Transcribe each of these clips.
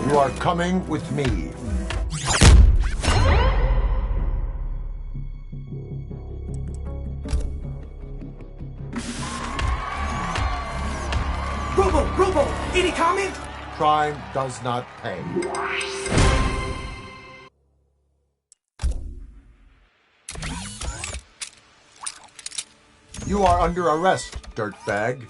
You are coming with me. Robo, any comment? Crime does not pay. You are under arrest, dirtbag.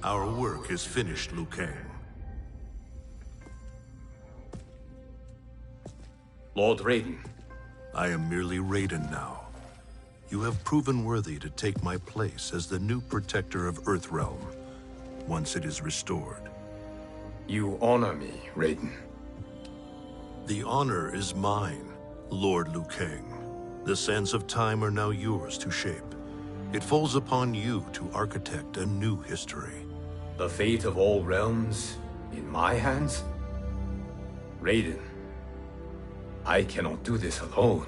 Our work is finished, Liu Kang. Lord Raiden. I am merely Raiden now. You have proven worthy to take my place as the new protector of Earthrealm, once it is restored. You honor me, Raiden. The honor is mine, Lord Liu Kang. The sands of time are now yours to shape. It falls upon you to architect a new history. The fate of all realms in my hands? Raiden, I cannot do this alone.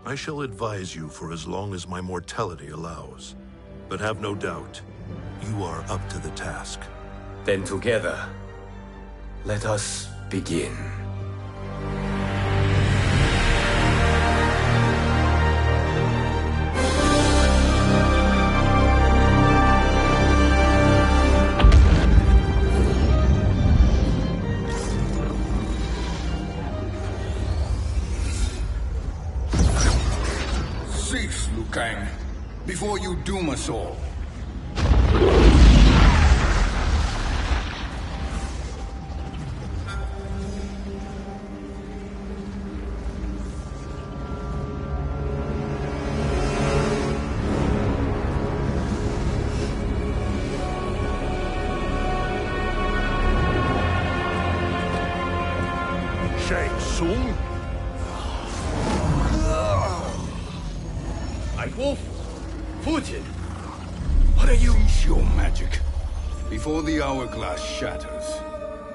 I shall advise you for as long as my mortality allows. But have no doubt, you are up to the task. Then together, let us begin. Cease, Liu Kang, before you doom us all. Shang Tsung? Wolf, Fujin, what are you? Cease your magic, before the hourglass shatters.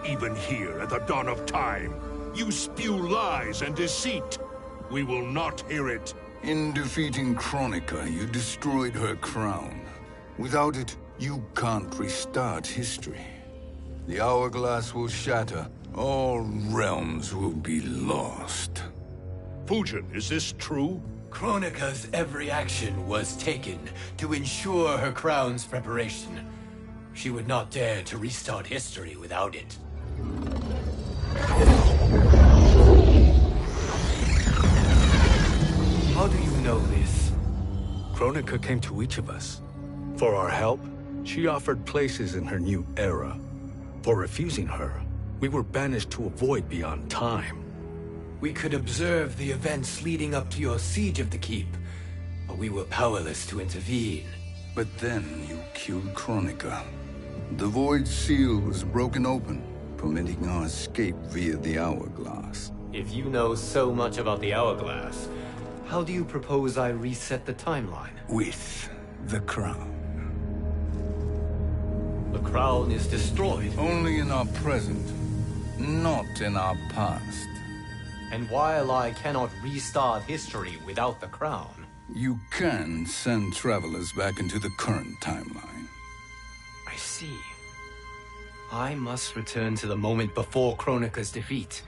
Even here at the dawn of time, you spew lies and deceit. We will not hear it. In defeating Kronika, you destroyed her crown. Without it, you can't restart history. The hourglass will shatter. All realms will be lost. Fujin, is this true? Kronika's every action was taken to ensure her crown's preparation. She would not dare to restart history without it. How do you know this? Kronika came to each of us. For our help, she offered places in her new era. For refusing her, we were banished to a void beyond time. We could observe the events leading up to your siege of the keep, but we were powerless to intervene. But then you killed Kronika. The Void Seal was broken open, permitting our escape via the hourglass. If you know so much about the hourglass, How do you propose I reset the timeline? With the crown. The crown is destroyed. Only in our present, not in our past. And while I cannot restart history without the crown... You can send travelers back into the current timeline. I see. I must return to the moment before Kronika's defeat.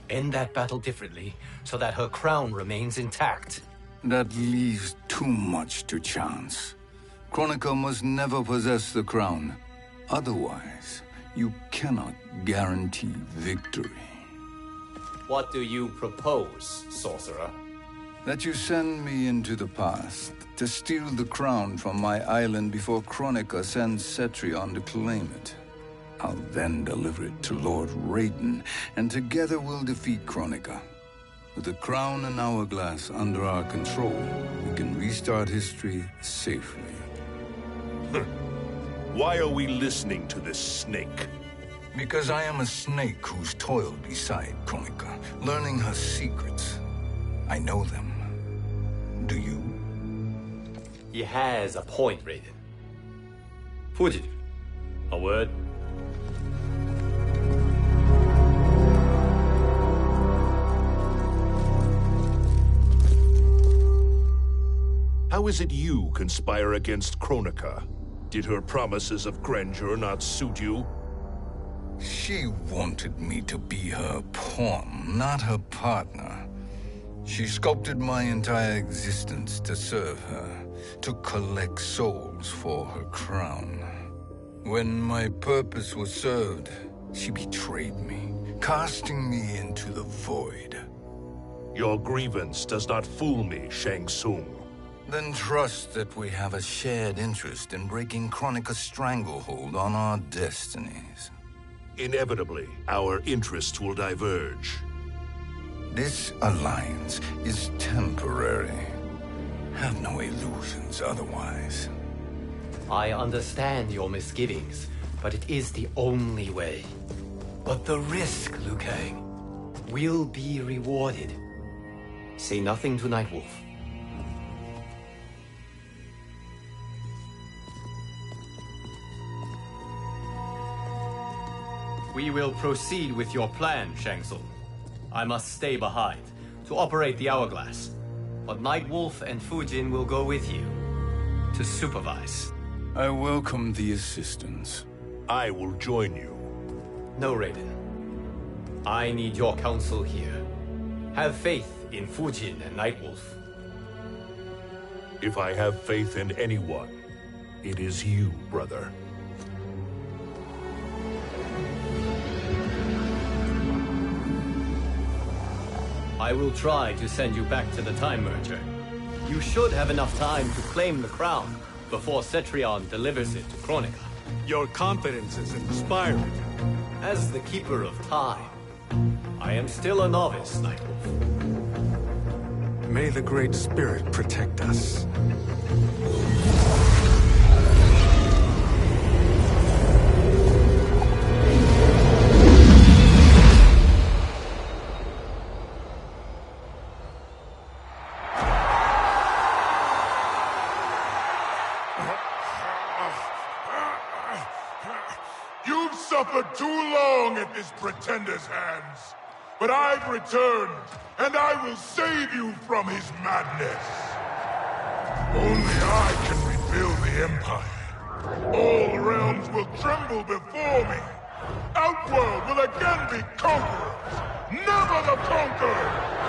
End that battle differently, so that her crown remains intact. That leaves too much to chance. Kronika must never possess the crown. Otherwise, you cannot guarantee victory. What do you propose, sorcerer? That you send me into the past to steal the crown from my island before Kronika sends Cetrion to claim it. I'll then deliver it to Lord Raiden, and together we'll defeat Kronika. With the crown and hourglass under our control, we can restart history safely. Why are we listening to this snake? Because I am a snake who's toiled beside Kronika, learning her secrets. I know them. Do you? He has a point, Raiden. Fujin, a word? How is it you conspire against Kronika? Did her promises of grandeur not suit you? She wanted me to be her pawn, not her partner. She sculpted my entire existence to serve her, to collect souls for her crown. When my purpose was served, she betrayed me, casting me into the void. Your grievance does not fool me, Shang Tsung. Then trust that we have a shared interest in breaking Kronika's stranglehold on our destinies. Inevitably, our interests will diverge. This alliance is temporary. Have no illusions otherwise. I understand your misgivings, but it is the only way. But the risk, Liu Kang, will be rewarded. Say nothing to Nightwolf. We will proceed with your plan, Shang Tsung. I must stay behind to operate the hourglass. But Nightwolf and Fujin will go with you to supervise. I welcome the assistance. I will join you. No, Raiden. I need your counsel here. Have faith in Fujin and Nightwolf. If I have faith in anyone, it is you, brother. I will try to send you back to the Time Merger. You should have enough time to claim the crown before Cetrion delivers it to Kronika. Your confidence is inspiring. As the Keeper of Time, I am still a novice, Nightwolf. May the Great Spirit protect us. You've suffered too long at this pretender's hands. But I've returned, and I will save you from his madness. Only I can rebuild the Empire. All realms will tremble before me. Outworld will again be conquerors, never the conquered!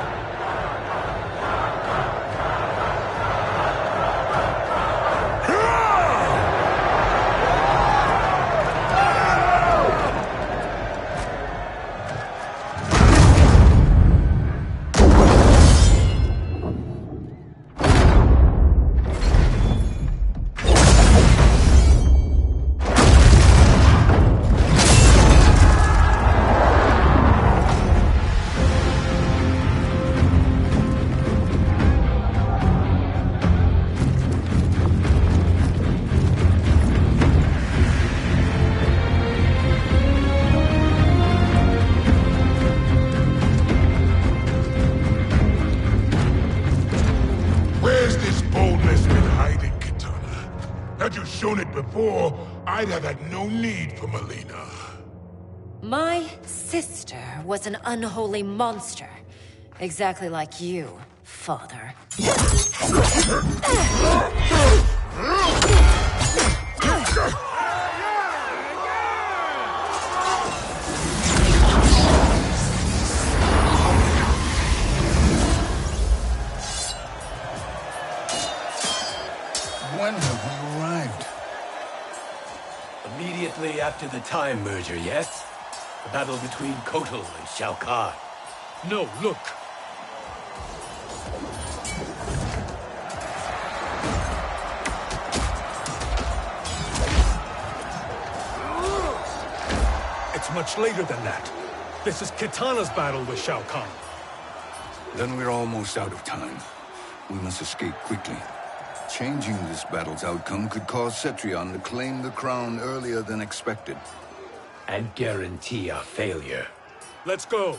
Had you shown it before, I'd have had no need for Melina. My sister was an unholy monster. Exactly like you, father. When have we arrived? Immediately after the Time Merger, yes? The battle between Kotal and Shao Kahn. No, look. It's much later than that. This is Kitana's battle with Shao Kahn. Then we're almost out of time. We must escape quickly. Changing this battle's outcome could cause Cetrion to claim the crown earlier than expected. And guarantee our failure. Let's go.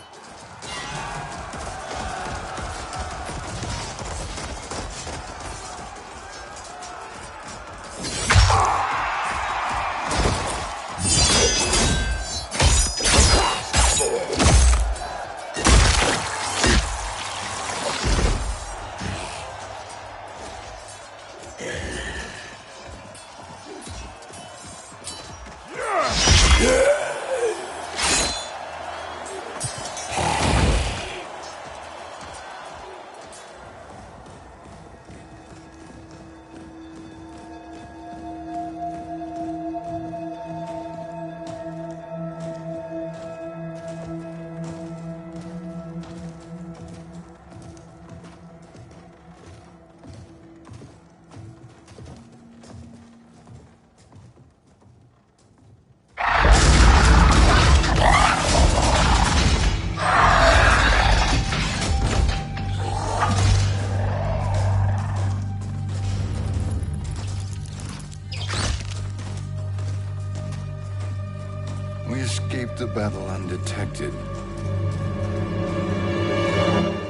We escaped the battle undetected.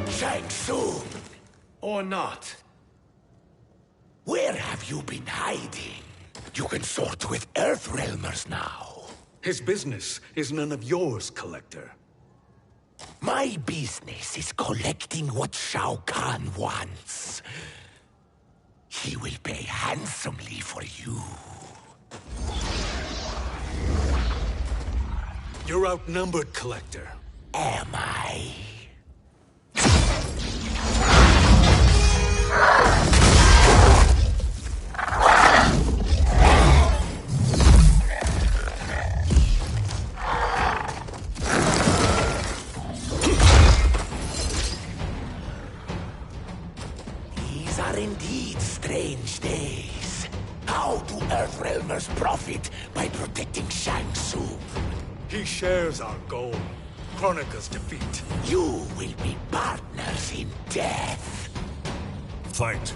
Shang Tsung, Or not. where have you been hiding? You can sort with Earthrealmers now. His business is none of yours, Collector. My business is collecting what Shao Kahn wants. He will pay handsomely for you. You're outnumbered, Collector. Am I? These are indeed strange days. How do Earthrealmers profit by protecting Shang Tsung? He shares our goal. Kronika's defeat. You will be partners in death. Fight.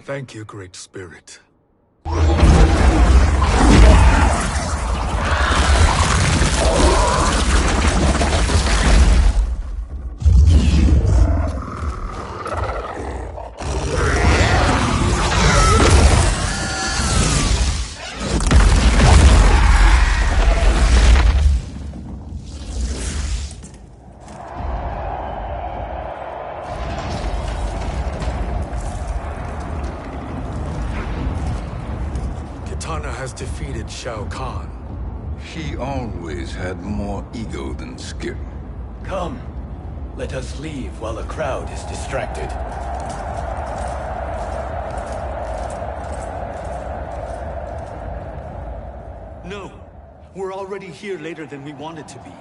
Thank you, Great Spirit. Kitana has defeated Shao Kahn. He always had more ego than skill. Come, let us leave while the crowd is distracted. No, we're already here later than we wanted to be.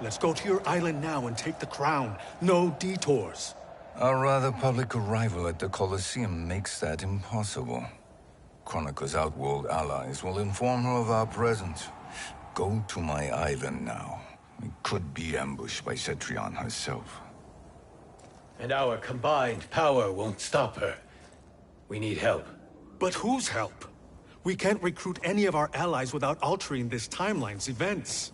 Let's go to your island now and take the crown. No detours. Our rather public arrival at the Colosseum makes that impossible. Kronika's outworld allies will inform her of our presence. Go to my island now. We could be ambushed by Cetrion herself. And our combined power won't stop her. We need help. But whose help? We can't recruit any of our allies without altering this timeline's events.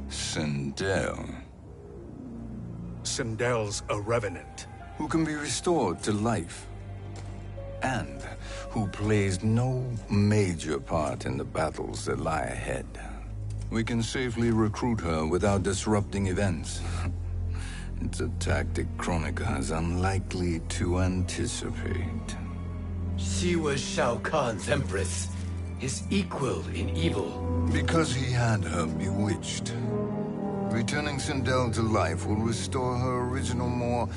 Sindel, Sindel's a revenant. who can be restored to life, and who plays no major part in the battles that lie ahead. We can safely recruit her without disrupting events. It's a tactic Kronika is unlikely to anticipate. She was Shao Kahn's empress, his equal in evil. Because he had her bewitched. Returning Sindel to life will restore her original, more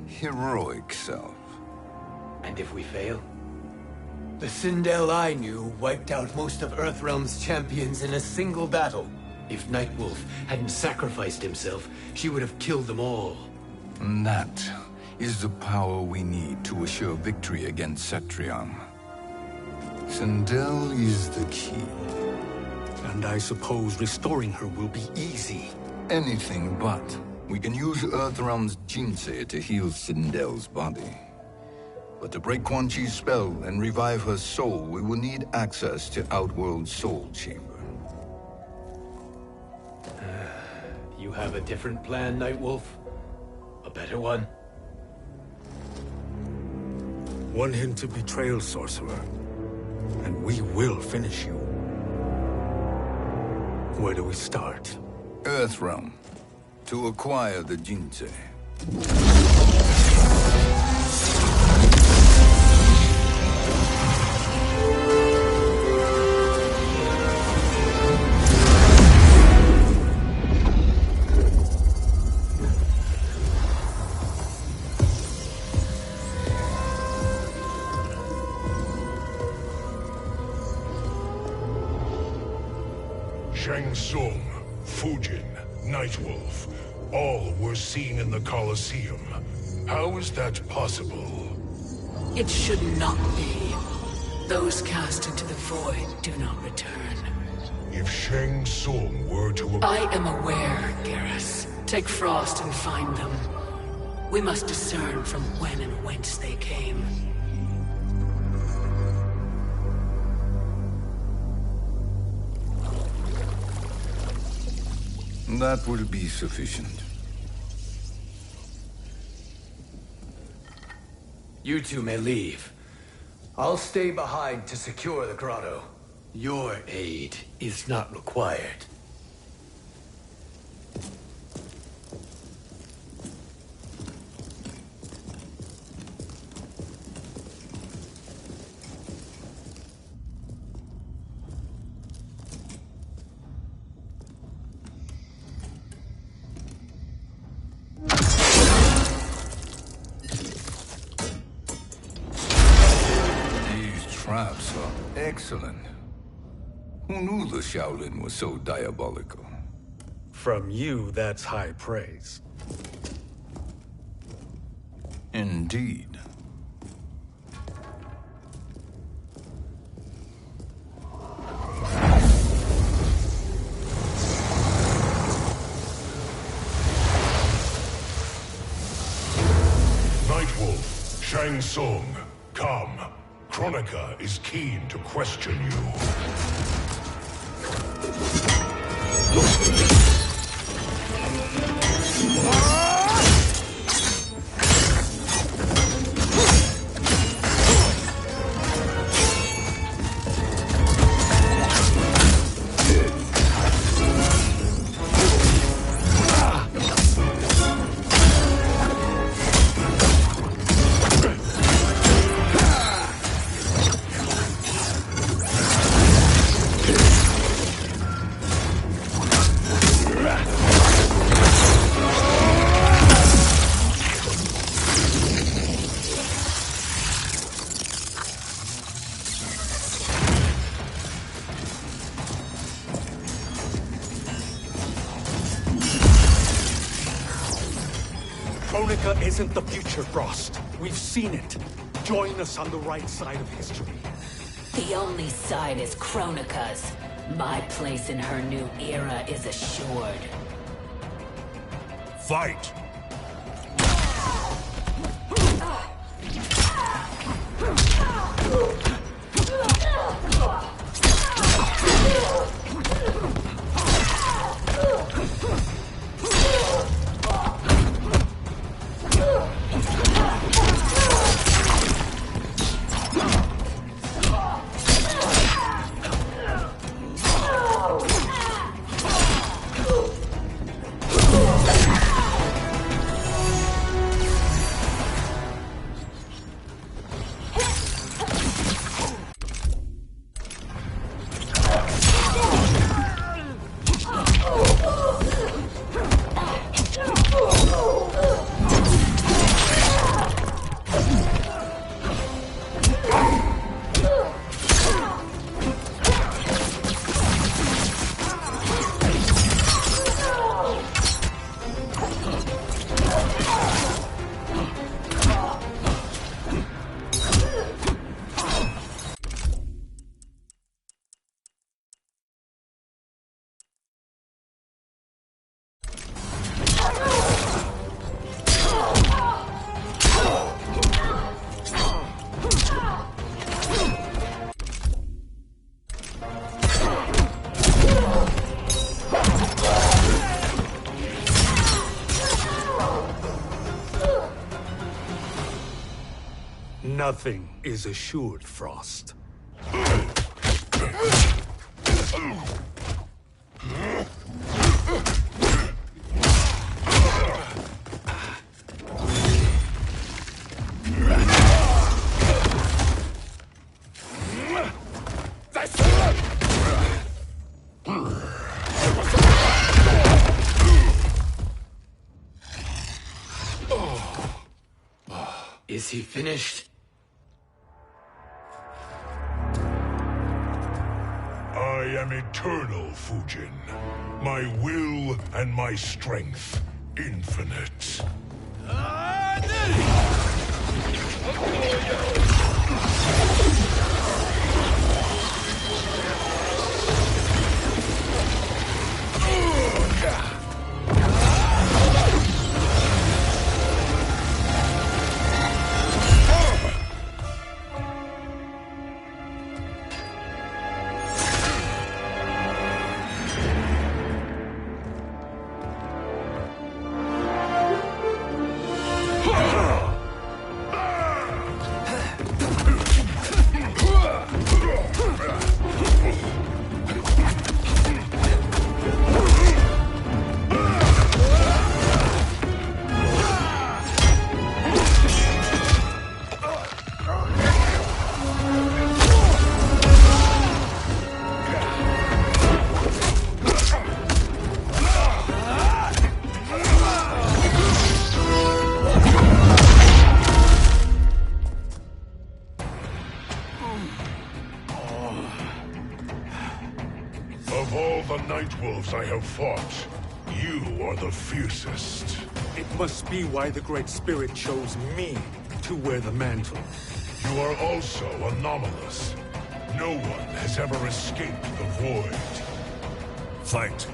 heroic self. And if we fail? The Sindel I knew wiped out most of Earthrealm's champions in a single battle. If Nightwolf hadn't sacrificed himself, she would have killed them all. And that is the power we need to assure victory against Cetrion. Sindel is the key. And I suppose restoring her will be easy. Anything but. We can use Earthrealm's Jinsei to heal Sindel's body. But to break Quan Chi's spell and revive her soul, we will need access to Outworld's Soul Chamber. You have a different plan, Nightwolf? A better one? One hint of betrayal, sorcerer, and we will finish you. Where do we start? Earthrealm. To acquire the Jinsei. Shang Tsung, Fujin, Nightwolf, all were seen in the Colosseum. How is that possible? It should not be. Those cast into the void do not return. If Shang Tsung were to... I am aware, Garrus. Take Frost and find them. We must discern from when and whence they came. That will be sufficient. You two may leave. I'll stay behind to secure the grotto. Your aid is not required. Traps are excellent. Who knew the Shaolin was so diabolical? From you, that's high praise. Indeed. Shang Tsung, come. Kronika is keen to question you. Kronika isn't the future, Frost. We've seen it. Join us on the right side of history. The only side is Kronika's. My place in her new era is assured. Fight! Nothing is assured, Frost. Is he finished? I am eternal, Fujin. My will and my strength, infinite. Of all the Nightwolves I have fought, you are the fiercest. It must be why the Great Spirit chose me to wear the mantle. You are also anomalous. No one has ever escaped the void. Fight.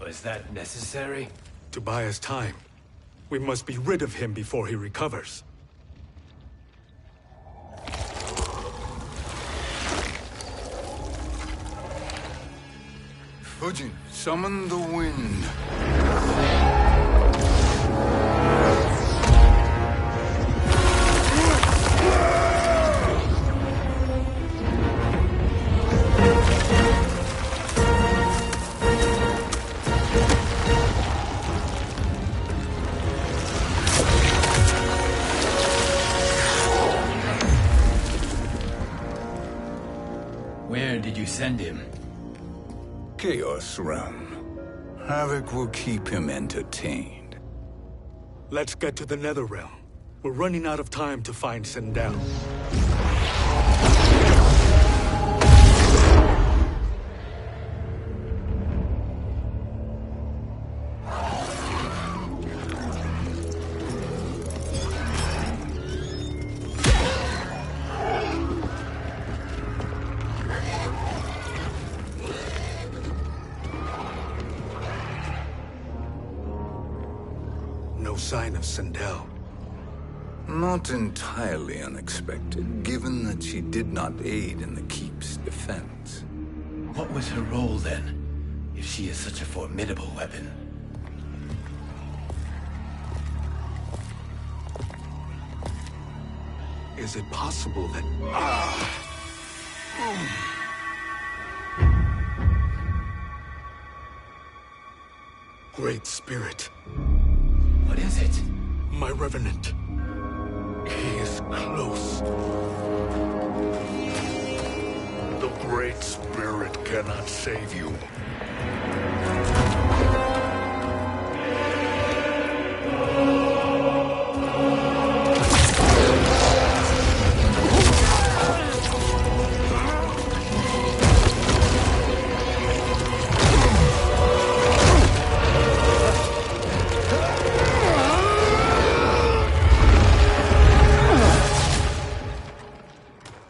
Was that necessary? To buy us time. We must be rid of him before he recovers. Fujin, summon the wind. Where did you send him? Chaos Realm. Havoc will keep him entertained. Let's get to the NetherRealm. We're running out of time to find Sindel. No sign of Sindel. Not entirely unexpected, given that she did not aid in the Keep's defense. What was her role then, if she is such a formidable weapon? Is it possible that... Great Spirit. What is it? My Revenant. He is close. The Great Spirit cannot save you.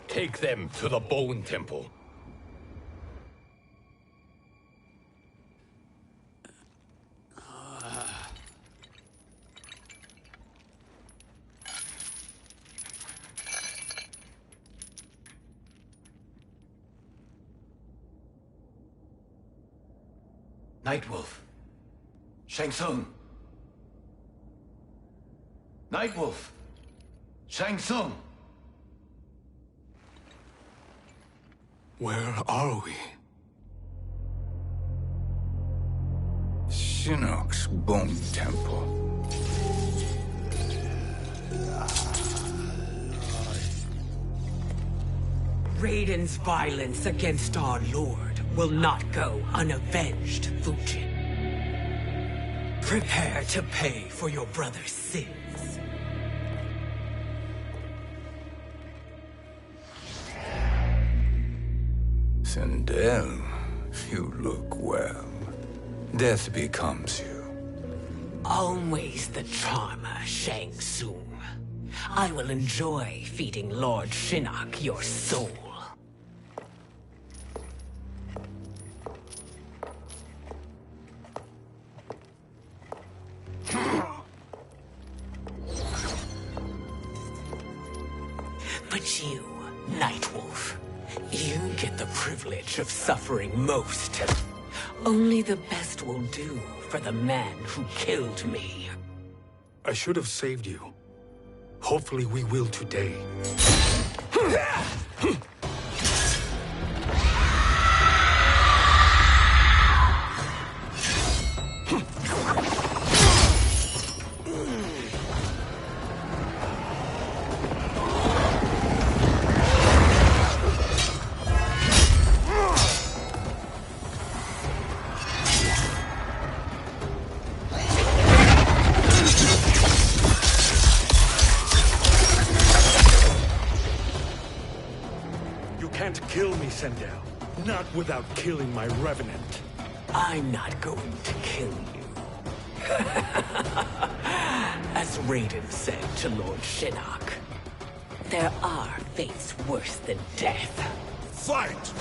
Take them to the Bone Temple. Nightwolf. Shang Tsung. Nightwolf. Shang Tsung. Where are we? Shinnok's Bone Temple. Raiden's violence against our Lord will not go unavenged, Fujin. Prepare to pay for your brother's sins. Sindel, you look well. Death becomes you. Always the charmer, Shang Tsung. I will enjoy feeding Lord Shinnok your soul. But you, Nightwolf, you get the privilege of suffering most. Only the best will do for the man who killed me. I should have saved you. Hopefully we will today. Kill me, Sindel. Not without killing my Revenant. I'm not going to kill you. As Raiden said to Lord Shinnok, there are fates worse than death. Fight!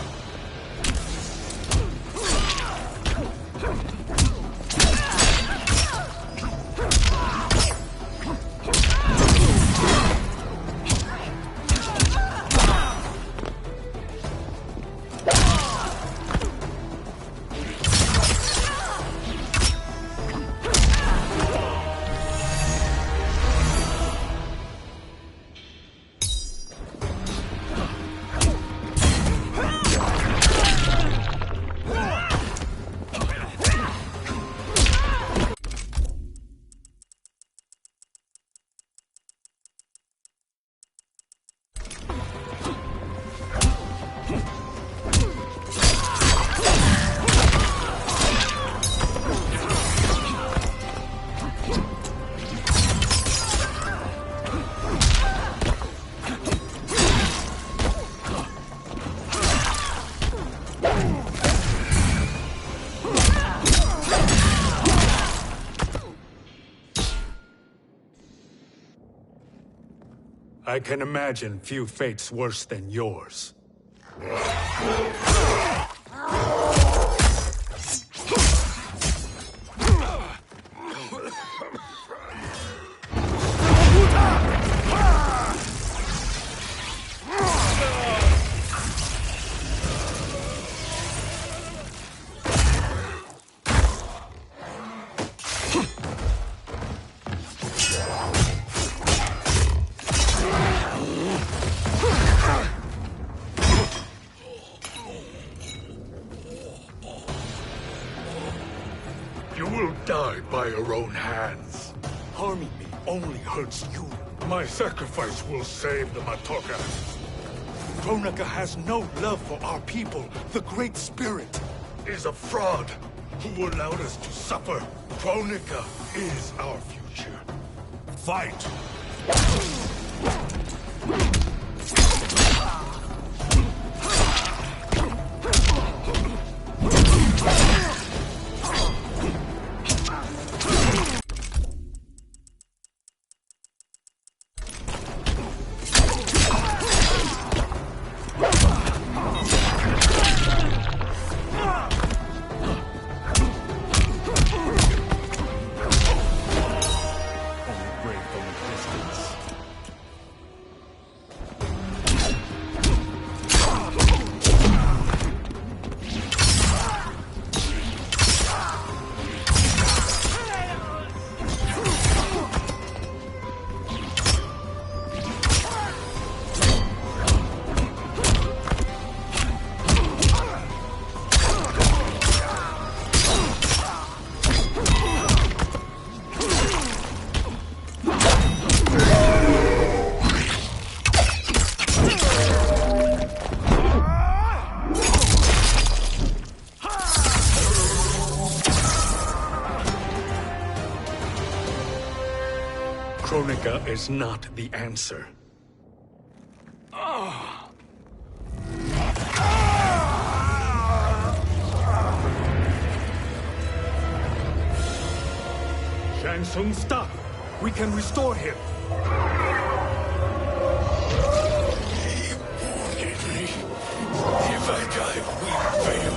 I can imagine few fates worse than yours. You will die by your own hands. Harming me only hurts you. My sacrifice will save the Matoka. Kronika has no love for our people. The Great Spirit Is a fraud who allowed us to suffer. Kronika is our future. Fight! Kronika is not the answer. Shang Tsung, stop! We can restore him. If I die, we fail.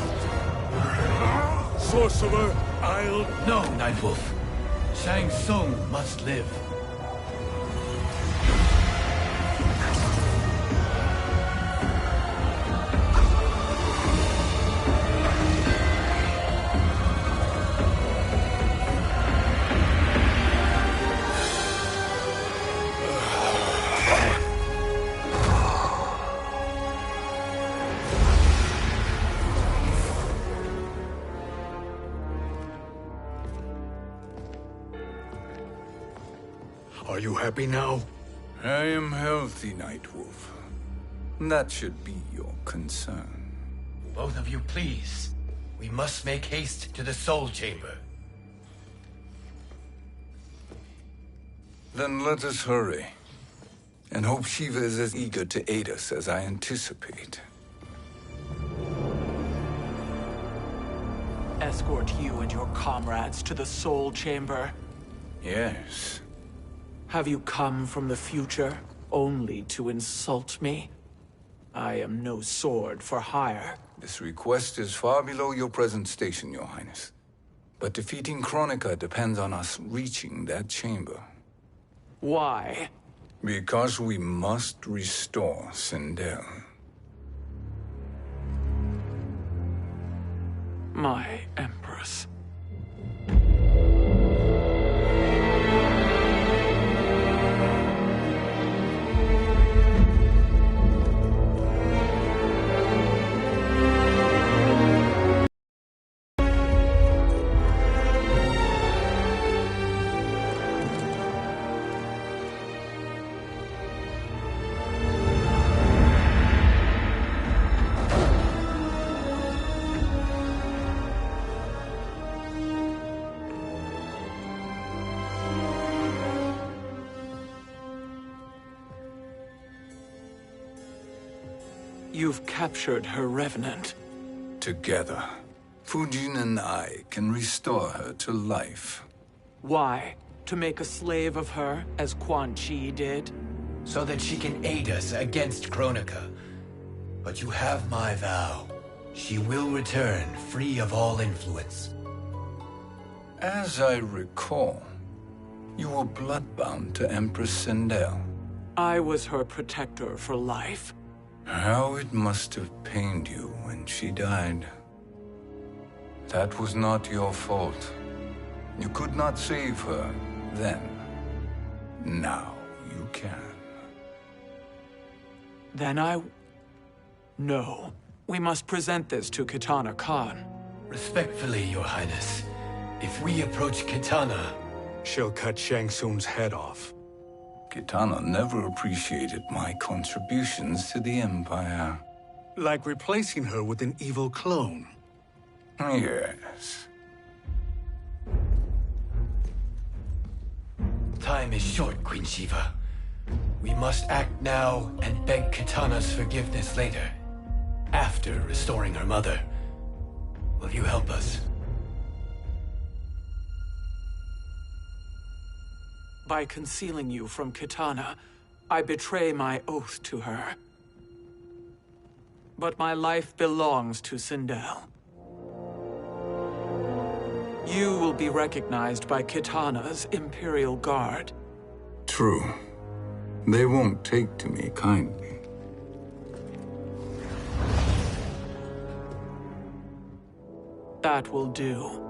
Sorcerer, I'll... No, Nightwolf. Shang Tsung must live. Are you happy now? I am healthy, Nightwolf. That should be your concern. Both of you, please. We must make haste to the Soul Chamber. Then let us hurry. And hope Shiva is as eager to aid us as I anticipate. Escort you and your comrades to the Soul Chamber. Yes. Have you come from the future only to insult me? I am no sword for hire. This request is far below your present station, Your Highness. But defeating Kronika depends on us reaching that chamber. Why? Because we must restore Sindel. My Empress. You've captured her revenant. Together, Fujin and I can restore her to life. Why? To make a slave of her, as Quan Chi did? so that she can aid us against Kronika. But you have my vow. She will return free of all influence. As I recall, you were bloodbound to Empress Sindel. I was her protector for life. How it must have pained you when she died. That was not your fault. You could not save her then. Now you can. Then No. We must present this to Kitana Khan. Respectfully, Your Highness, if we approach Kitana, she'll cut Shang Tsung's head off. Kitana never appreciated my contributions to the Empire. Like replacing her with an evil clone. Yes. Time is short, Queen Shiva. We must act now and beg Kitana's forgiveness later. After restoring her mother. Will you help us? By concealing you from Kitana, I betray my oath to her. But my life belongs to Sindel. You will be recognized by Kitana's Imperial Guard. True. They won't take to me kindly. That will do.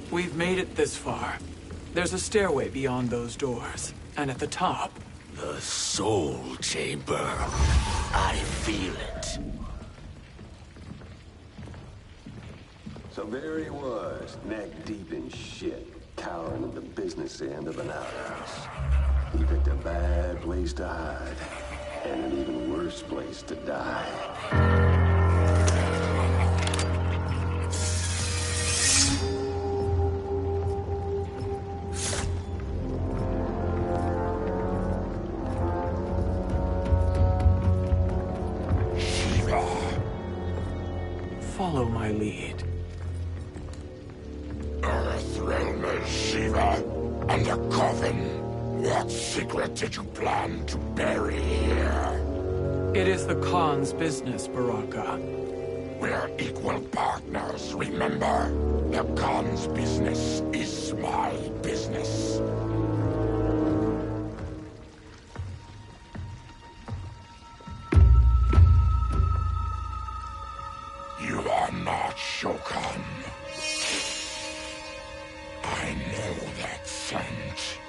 We've made it this far. There's a stairway beyond those doors, and at the top... The Soul Chamber. I feel it. So there he was, neck deep in shit, cowering at the business end of an outhouse. He picked a bad place to hide, and an even worse place to die. Follow my lead. NetherRealm is Shiva, and a coffin. What secret did you plan to bury here? It is the Khan's business, Baraka. We're equal partners, remember? The Khan's business is my business. You are not Shokan. I know that scent.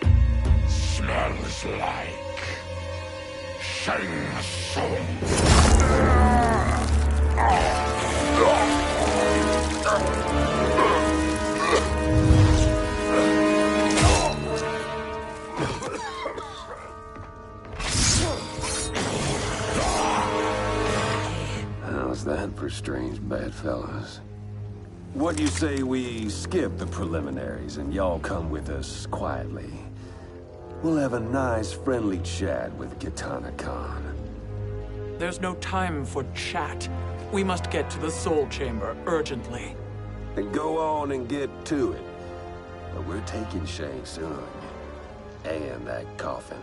Smells like Shang Tsung. How's that for strange bedfellows? What do you say we skip the preliminaries and y'all come with us quietly? We'll have a nice, friendly chat with Kitana Khan. There's no time for chat. We must get to the Soul Chamber urgently. Then go on and get to it. But we're taking Shang Tsung. And that coffin.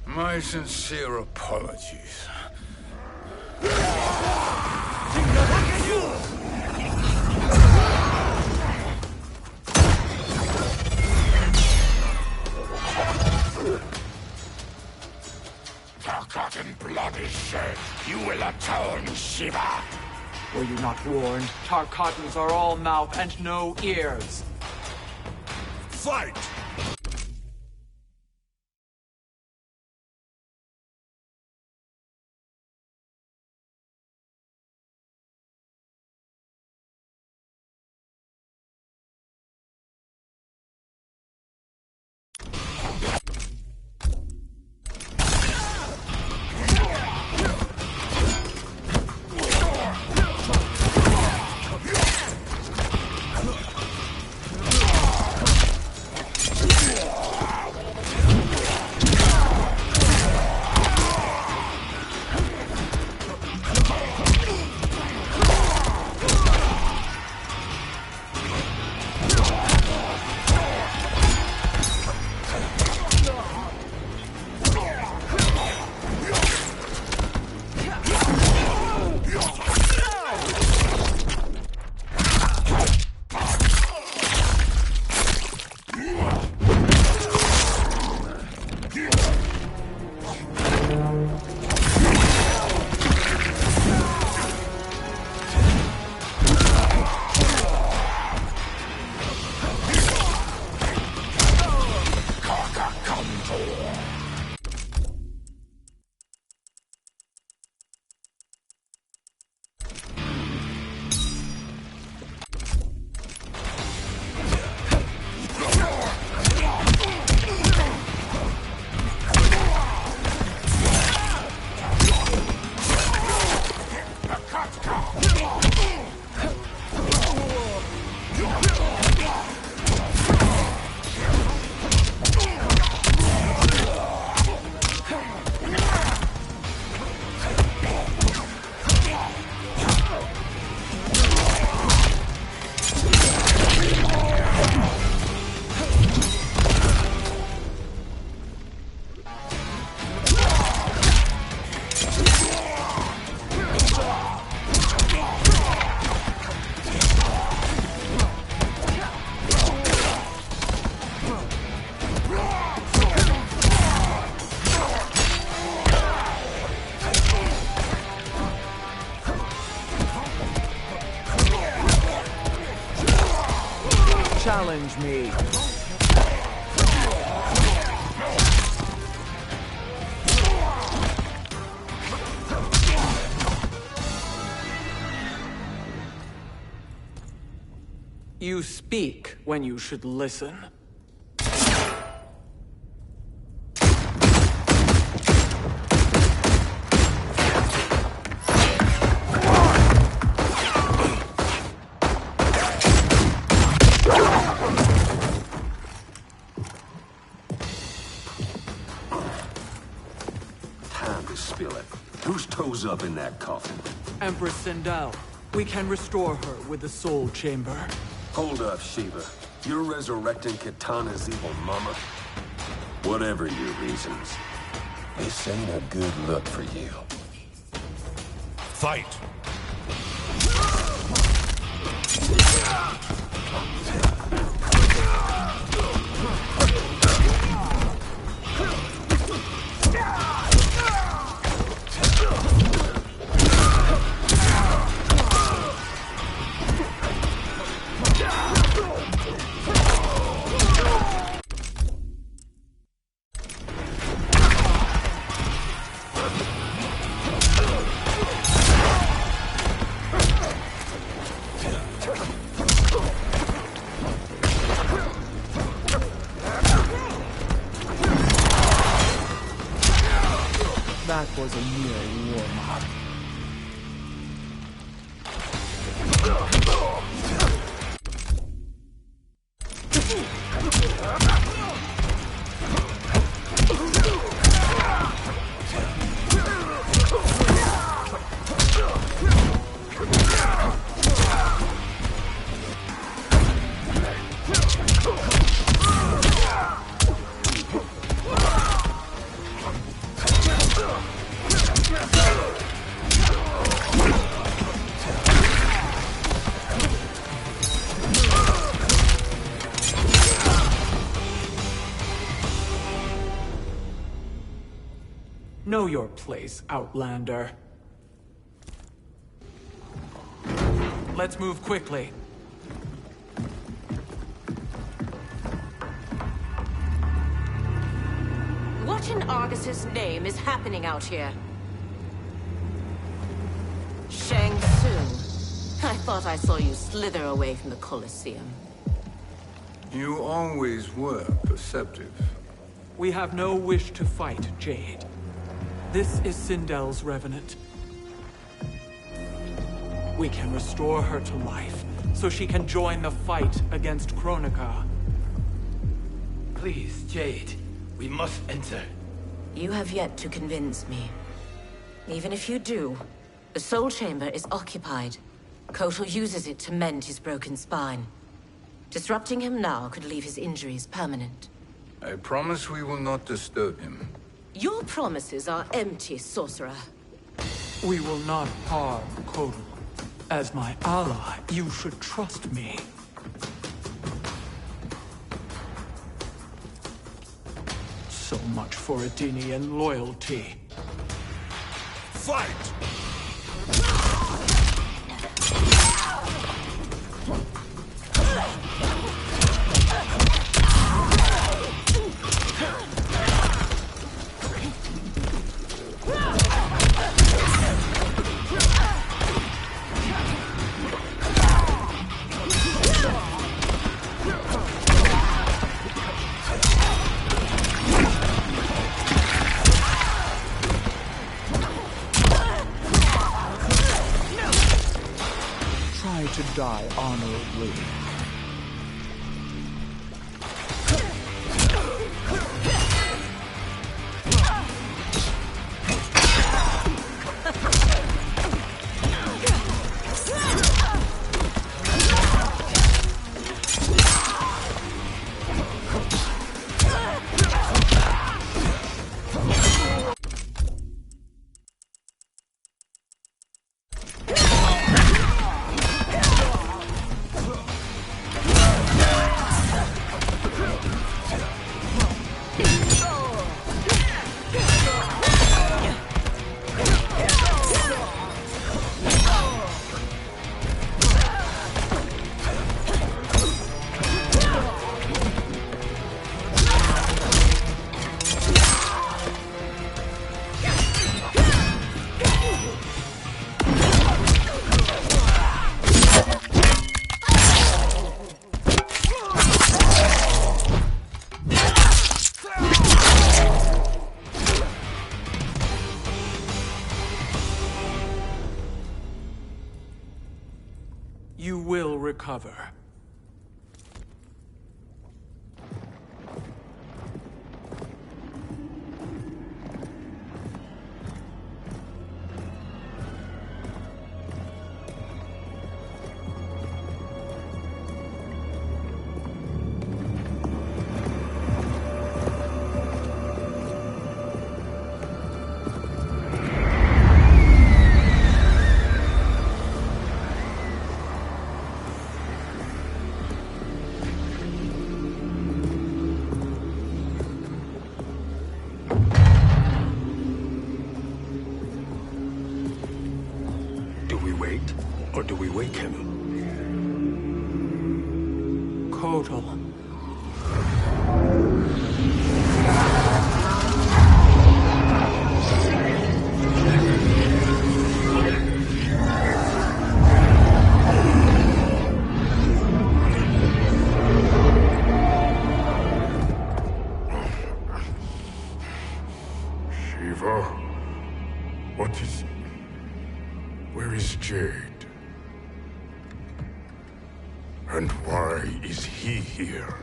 My sincere apologies. Forgotten blood is shed. You will atone, Shiva. Were you not warned? Tarkatans are all mouth and no ears. Fight! challenge me. You speak when you should listen. Time to spill it. Whose toes up in that coffin? Empress Sindel. We can restore her with the Soul Chamber. Hold up, Shiva. You're resurrecting Kitana's evil mama? Whatever your reasons, this ain't a good look for you. Fight! That was a mere warm-up. Know your place, Outlander. Let's move quickly. What in Argus's name is happening out here? Shang Tsung. I thought I saw you slither away from the Colosseum. You always were perceptive. We have no wish to fight, Jade. This is Sindel's Revenant. We can restore her to life, so she can join the fight against Kronika. Please, Jade. We must enter. You have yet to convince me. Even if you do, the Soul Chamber is occupied. Kotal uses it to mend his broken spine. Disrupting him now could leave his injuries permanent. I promise we will not disturb him. Your promises are empty, sorcerer. We will not harm Kotal. As my ally, you should trust me. So much for Adenian loyalty. Fight! To die honorably. You will recover. Or do we wake him? Kotal. Shiva? What is... Where is Jade? And why is he here?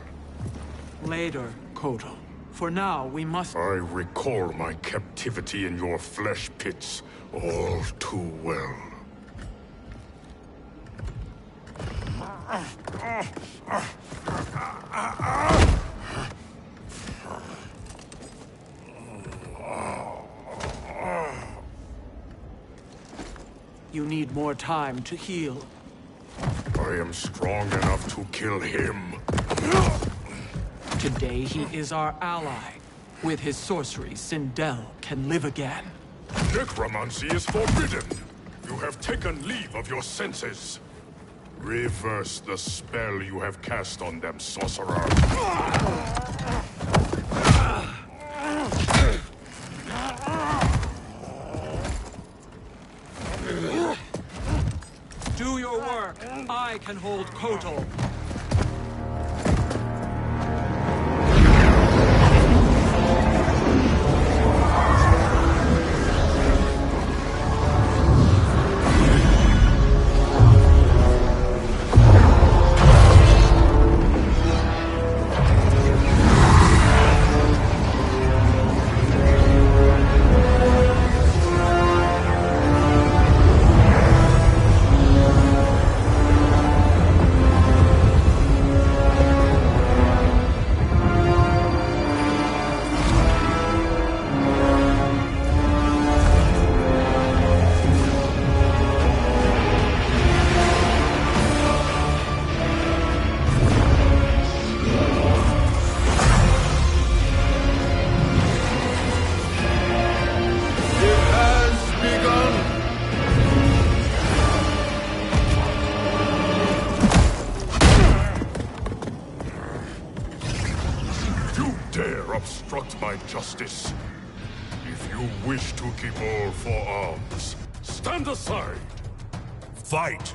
Later, Kotal. For now, we must... I recall my captivity in your flesh pits all too well. You need more time to heal. I am strong enough to kill him. Today he is our ally. With his sorcery, Sindel can live again. Necromancy is forbidden. You have taken leave of your senses. Reverse the spell you have cast on them, sorcerer. Do your work. I can hold Kotal. Obstruct my justice. If you wish to keep all four arms, stand aside. Fight!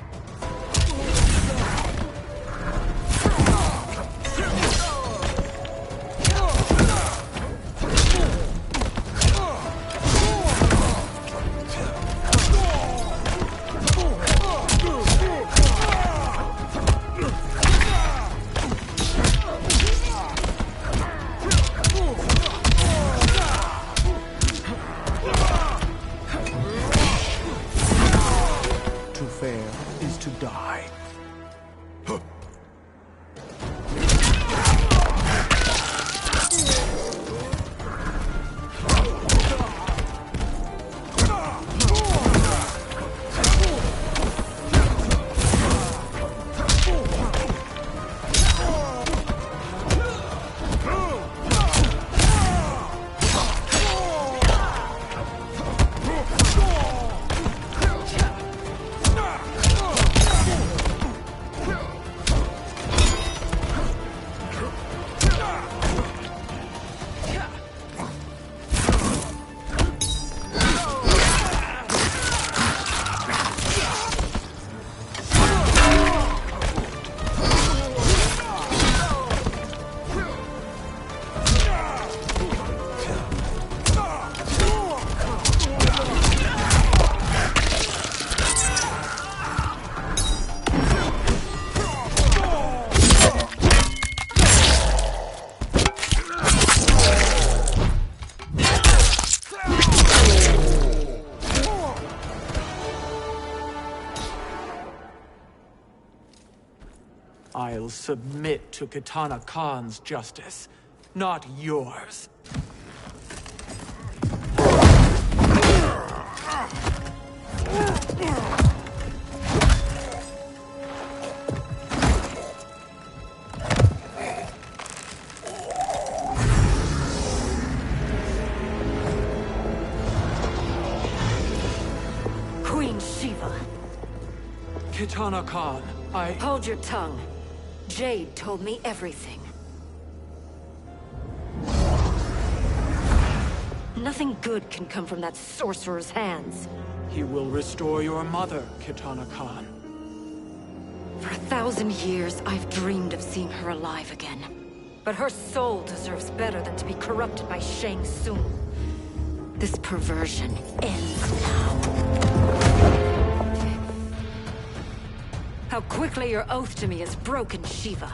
I'll submit to Kitana Khan's justice, not yours. Queen Shiva. Kitana Khan, Hold your tongue. Jade told me everything. Nothing good can come from that sorcerer's hands. He will restore your mother, Kitana Khan. For 1,000 years, I've dreamed of seeing her alive again. But her soul deserves better than to be corrupted by Shang Tsung. This perversion ends now. How quickly your oath to me has broken, Shiva.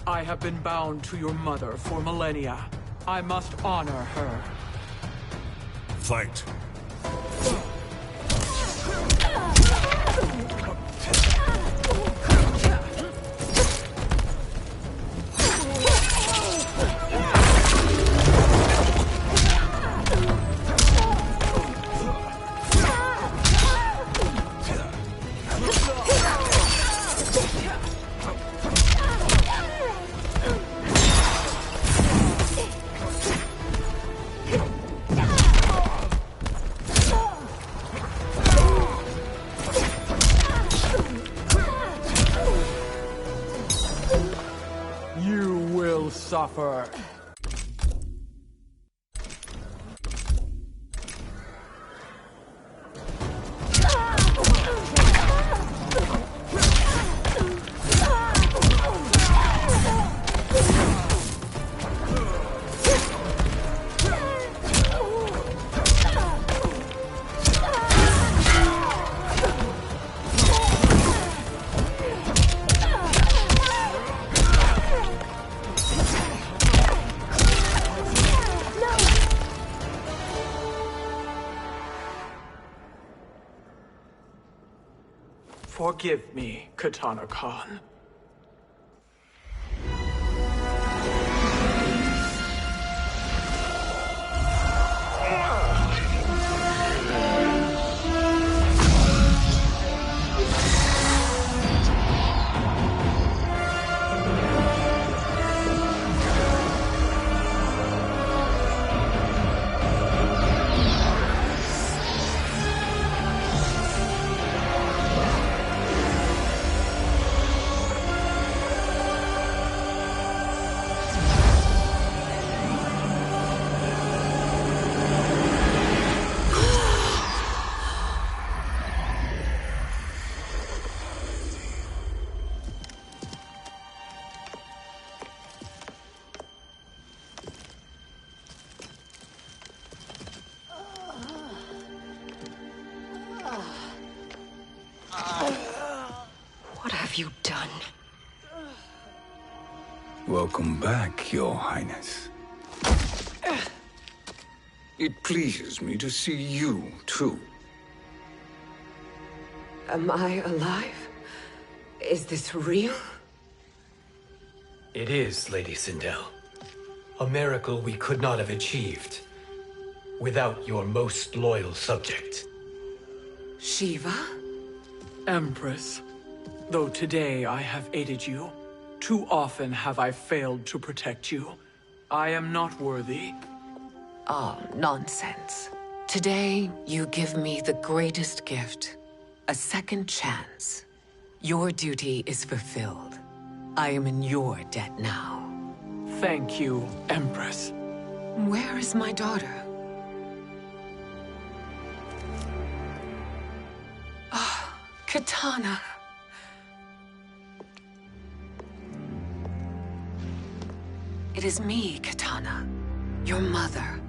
I have been bound to your mother for millennia. I must honor her. Fight. You will suffer. Forgive me, Kitana Khan. What have you done? Welcome back, Your Highness. It pleases me to see you, too. Am I alive? Is this real? It is, Lady Sindel. A miracle we could not have achieved without your most loyal subject. Shiva? Empress, though today I have aided you, too often have I failed to protect you. I am not worthy. Oh, nonsense. Today, you give me the greatest gift. A second chance. Your duty is fulfilled. I am in your debt now. Thank you, Empress. Where is my daughter? Ah, Kitana. It is me, Kitana. Your mother.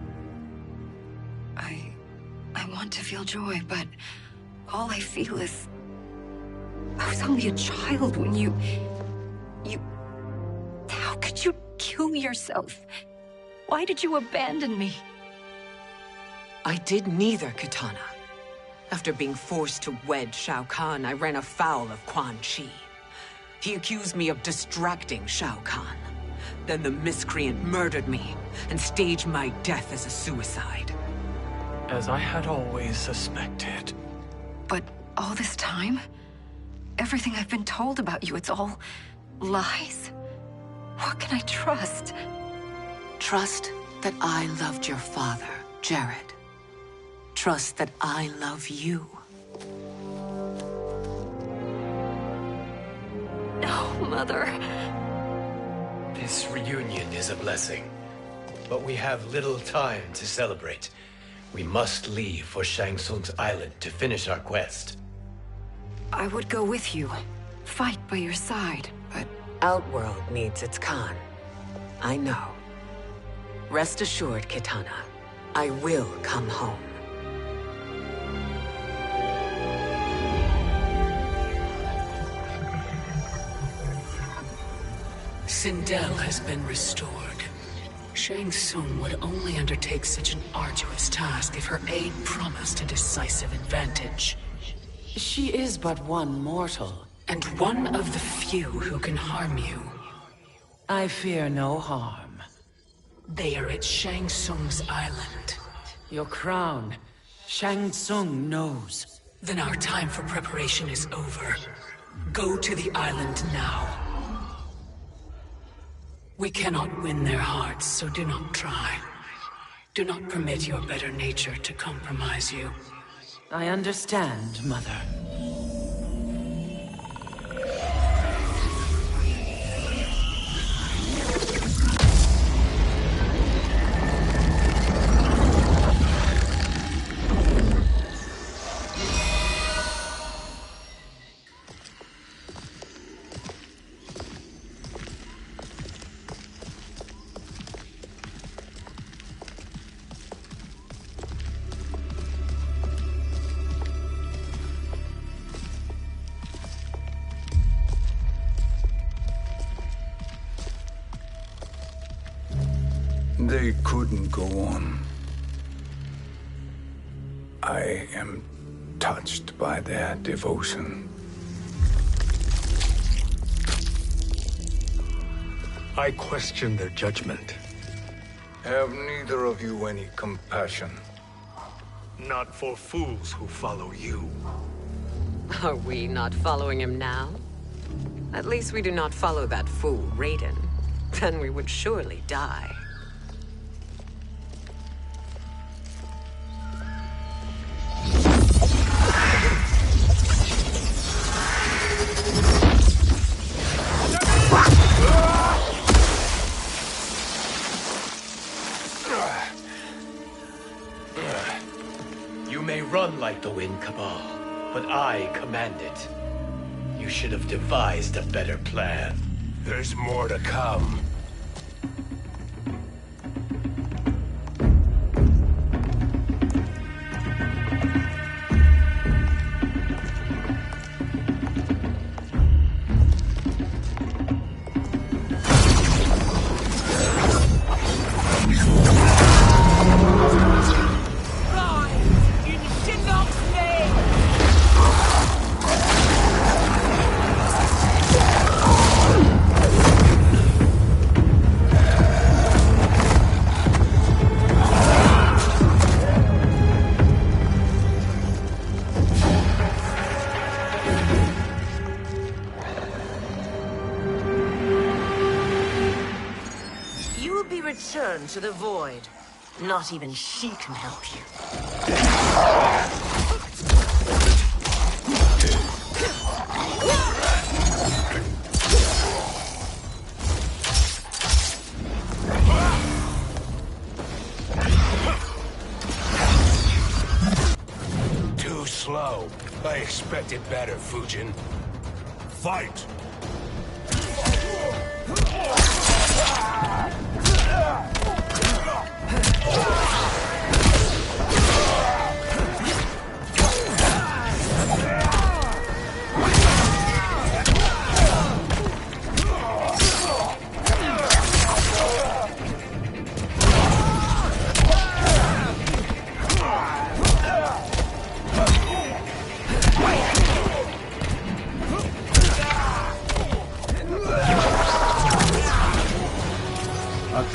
I want to feel joy, but all I feel is... I was only a child when you... How could you kill yourself? Why did you abandon me? I did neither, Kitana. After being forced to wed Shao Kahn, I ran afoul of Quan Chi. He accused me of distracting Shao Kahn. Then the miscreant murdered me and staged my death as a suicide. As I had always suspected. But all this time? Everything I've been told about you, it's all lies? What can I trust? Trust that I loved your father, Jared. Trust that I love you. No, Mother. This reunion is a blessing, but we have little time to celebrate. We must leave for Shang Tsung's island to finish our quest. I would go with you, fight by your side, but... Outworld needs its Khan. I know. Rest assured, Kitana, I will come home. Sindel has been restored. Shang Tsung would only undertake such an arduous task if her aid promised a decisive advantage. She is but one mortal. And one of the few who can harm you. I fear no harm. They are at Shang Tsung's island. Your crown. Shang Tsung knows. Then our time for preparation is over. Go to the island now. We cannot win their hearts, so do not try. Do not permit your better nature to compromise you. I understand, Mother. They couldn't go on. I am touched by their devotion. I question their judgment. Have neither of you any compassion? Not for fools who follow you. Are we not following him now? At least we do not follow that fool, Raiden. Then we would surely die. You may run like the wind, Cabal, but I command it. You should have devised a better plan. There's more to come. Return to the void. Not even she can help you. Too slow. I expected better, Fujin. Fight!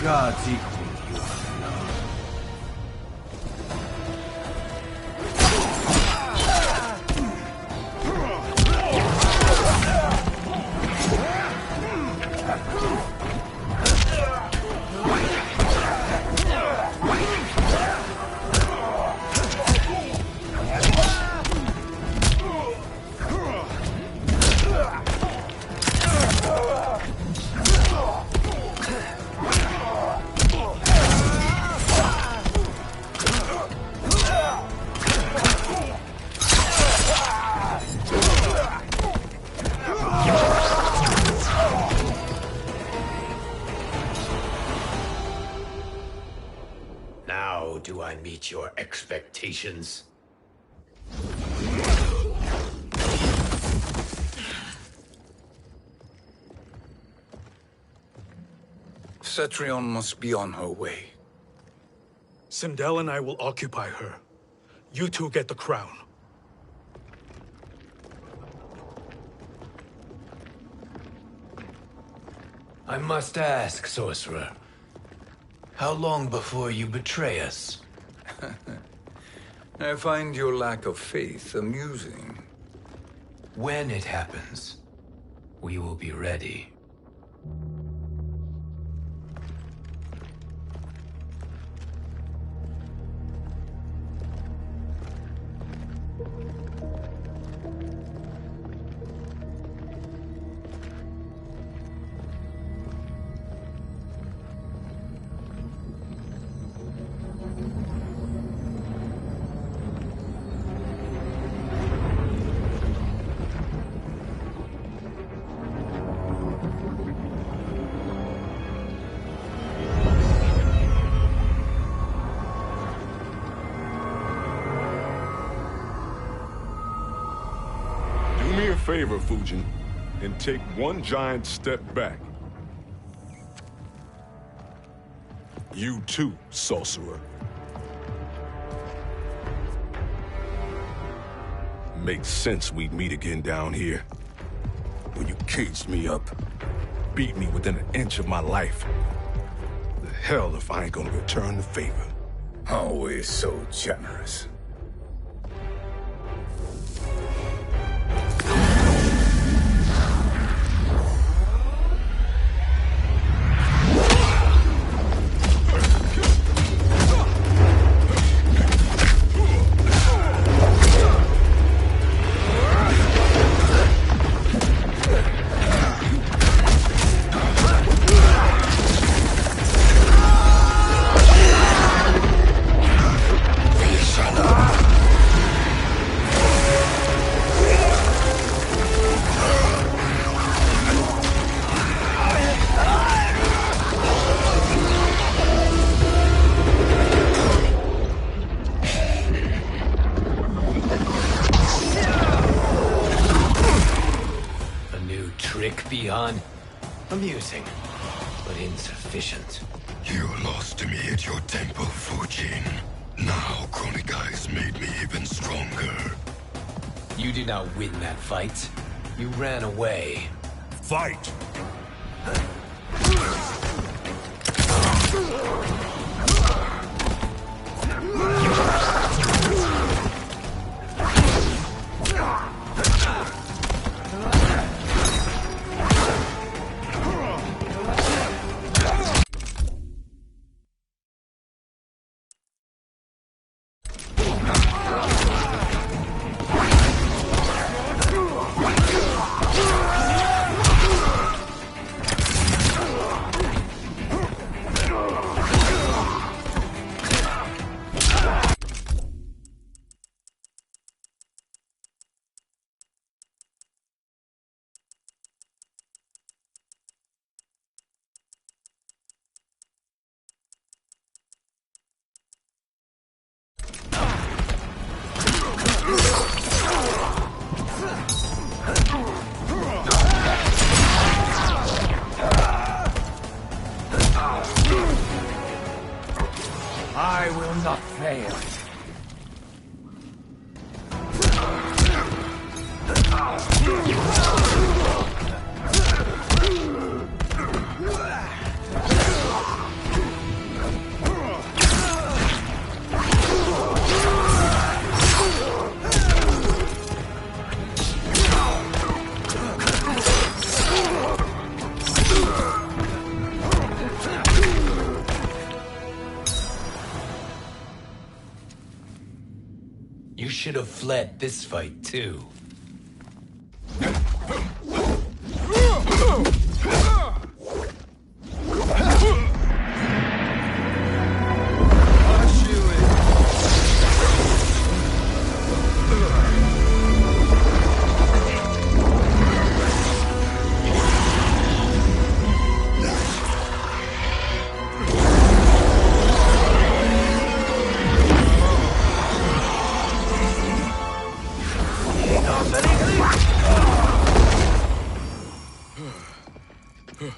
God's equal, you know. Now do I meet your expectations? Cetrion must be on her way. Sindel and I will occupy her. You two get the crown. I must ask, sorcerer. How long before you betray us? I find your lack of faith amusing. When it happens, we will be ready. Do me a favor, Fujin, and take one giant step back. You too, sorcerer. Makes sense we'd meet again down here. When you caged me up, beat me within an inch of my life. The hell if I ain't gonna return the favor. Always so generous. Amusing, but insufficient. You lost me at your temple, Fujin. Now Kronika has made me even stronger. You did not win that fight. You ran away. Fight! I will not fail. fled this fight too.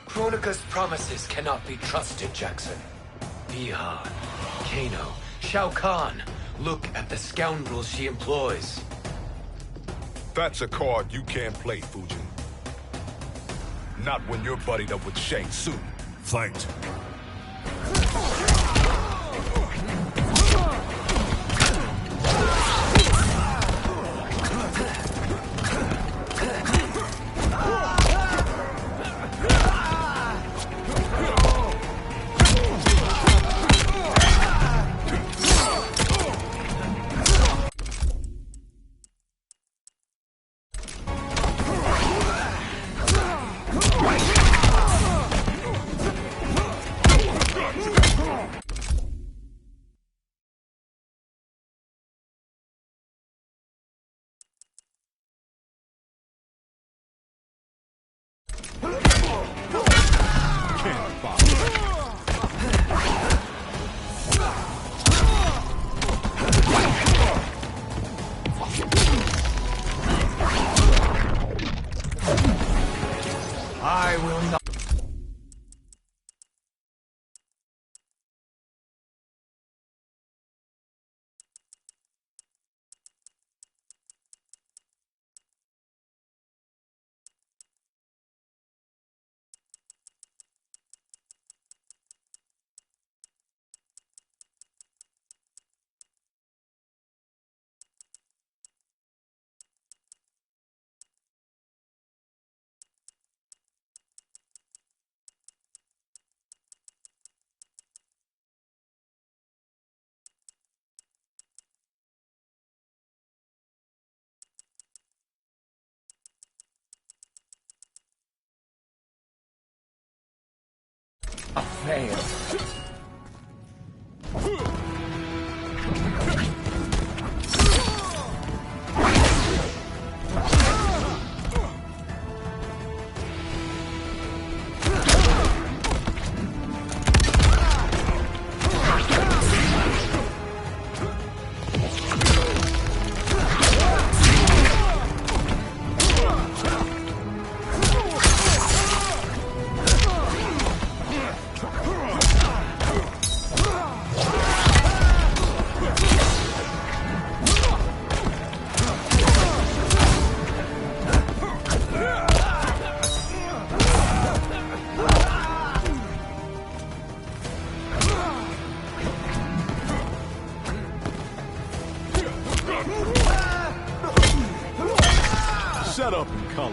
Kronika's promises cannot be trusted, Jackson. Bihan, Kano, Shao Kahn. Look at the scoundrels she employs. That's a card you can't play, Fujin. Not when you're buddied up with Shang Tsung. Fight. I will not. Fail. Shut up and color.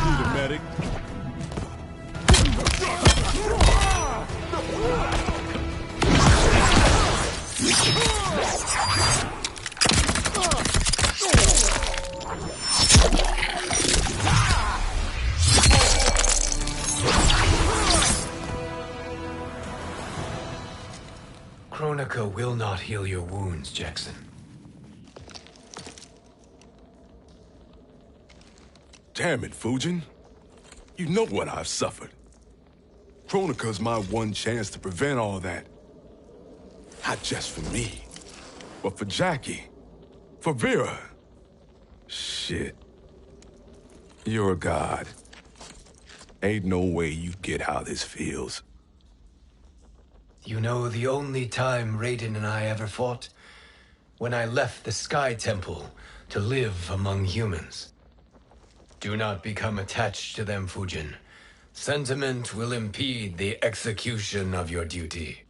Need a medic? Kronika will not heal your wounds, Jackson. Damn it, Fujin. You know what I've suffered. Kronika's my one chance to prevent all that. Not just for me, but for Jackie, for Vera. Shit. You're a god. Ain't no way you get how this feels. You know the only time Raiden and I ever fought? When I left the Sky Temple to live among humans. Do not become attached to them, Fujin. Sentiment will impede the execution of your duty.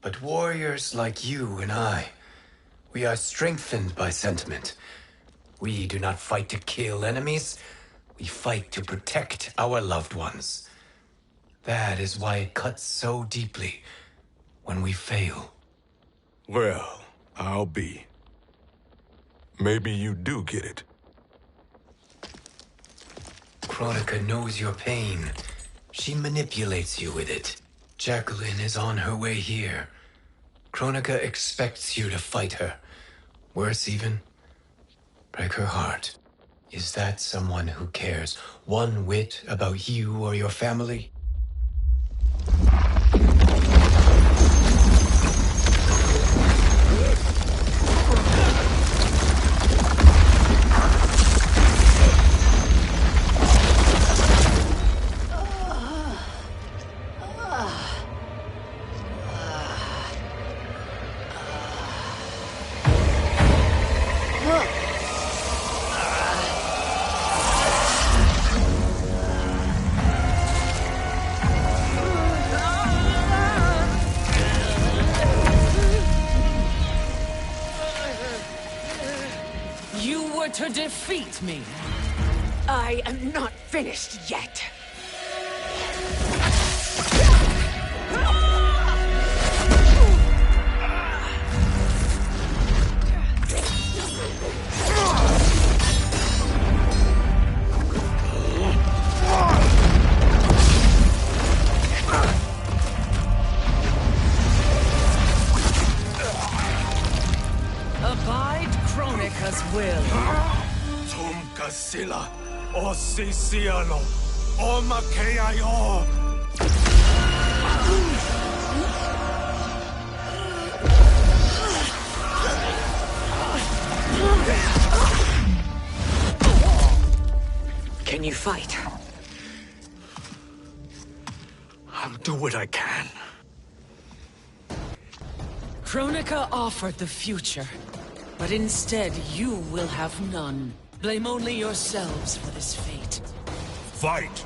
But warriors like you and I, we are strengthened by sentiment. We do not fight to kill enemies. We fight to protect our loved ones. That is why it cuts so deeply when we fail. Well, I'll be. Maybe you do get it. Kronika knows your pain. She manipulates you with it. Jacqueline is on her way here. Kronika expects you to fight her. Worse even, break her heart. Is that someone who cares one whit about you or your family? To defeat me. I am not finished yet. Abide Kronika's will. Sila, o Sisiano, o Makeayo. Can you fight? I'll do what I can. Kronika offered the future, but instead you will have none. Blame only yourselves for this fate. Fight!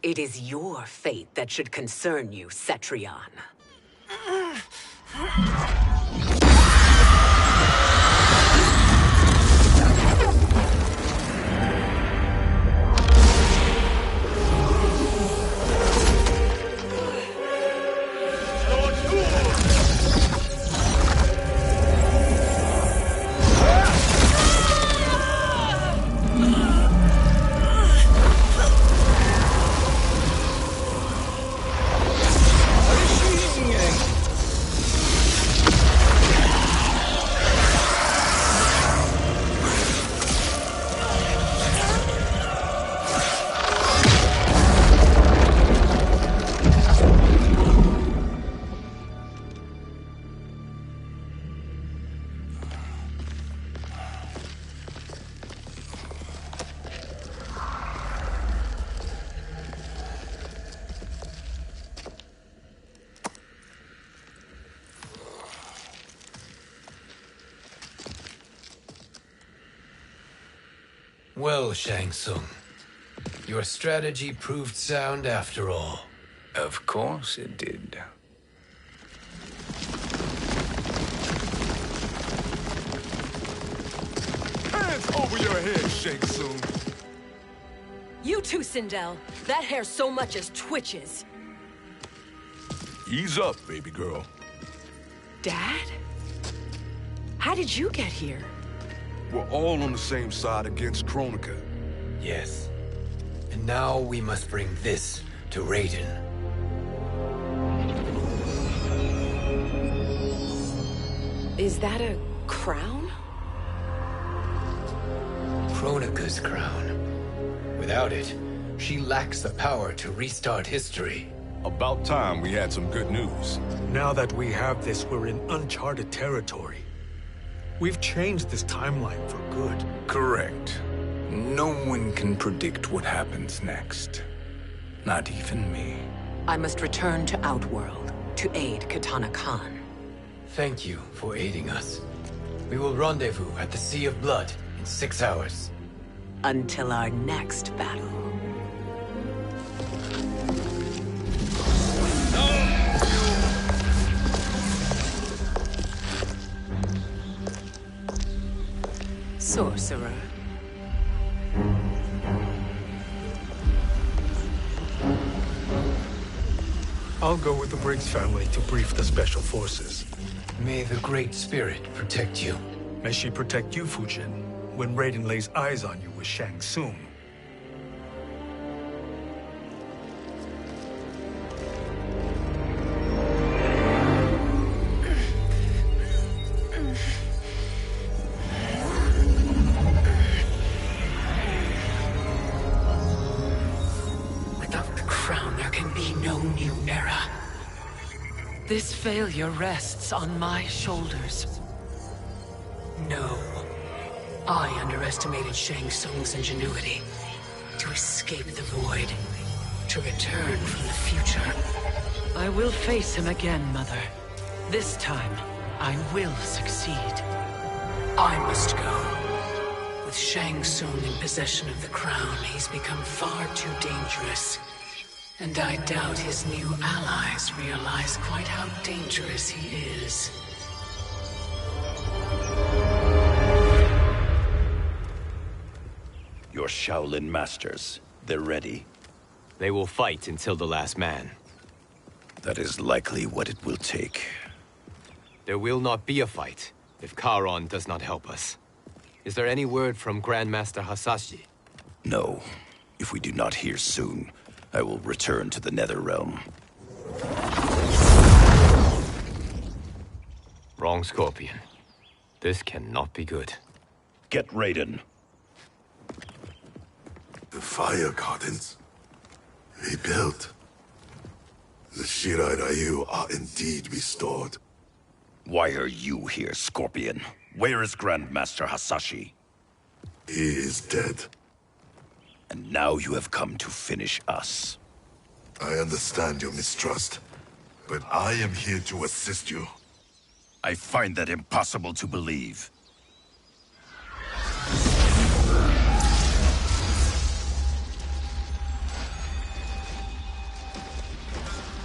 It is your fate that should concern you, Cetrion. Well, Shang Tsung, your strategy proved sound after all. Of course it did. Hands over your head, Shang Tsung. You too, Sindel. That hair so much as twitches. Ease up, baby girl. Dad? How did you get here? We're all on the same side against Kronika. Yes. And now we must bring this to Raiden. Is that a crown? Kronika's crown. Without it, she lacks the power to restart history. About time we had some good news. Now that we have this, we're in uncharted territory. We've changed this timeline for good. Correct. No one can predict what happens next. Not even me. I must return to Outworld to aid Katana Khan. Thank you for aiding us. We will rendezvous at the Sea of Blood in 6 hours. Until our next battle. Sorcerer. I'll go with the Briggs family to brief the Special Forces. May the Great Spirit protect you. May she protect you, Fujin, when Raiden lays eyes on you with Shang Tsung. Without the crown, there can be no new era. This failure rests on my shoulders. No. I underestimated Shang Tsung's ingenuity. To escape the void. To return from the future. I will face him again, Mother. This time, I will succeed. I must go. With Shang Tsung in possession of the crown, he's become far too dangerous. And I doubt his new allies realize quite how dangerous he is. Your Shaolin masters, they're ready. They will fight until the last man. That is likely what it will take. There will not be a fight if Charon does not help us. Is there any word from Grandmaster Hasashi? No. If we do not hear soon, I will return to the NetherRealm. Wrong, Scorpion. This cannot be good. Get Raiden. The fire gardens rebuilt. The Shirai Ryu are indeed restored. Why are you here, Scorpion? Where is Grandmaster Hasashi? He is dead. And now you have come to finish us. I understand your mistrust, but I am here to assist you. I find that impossible to believe.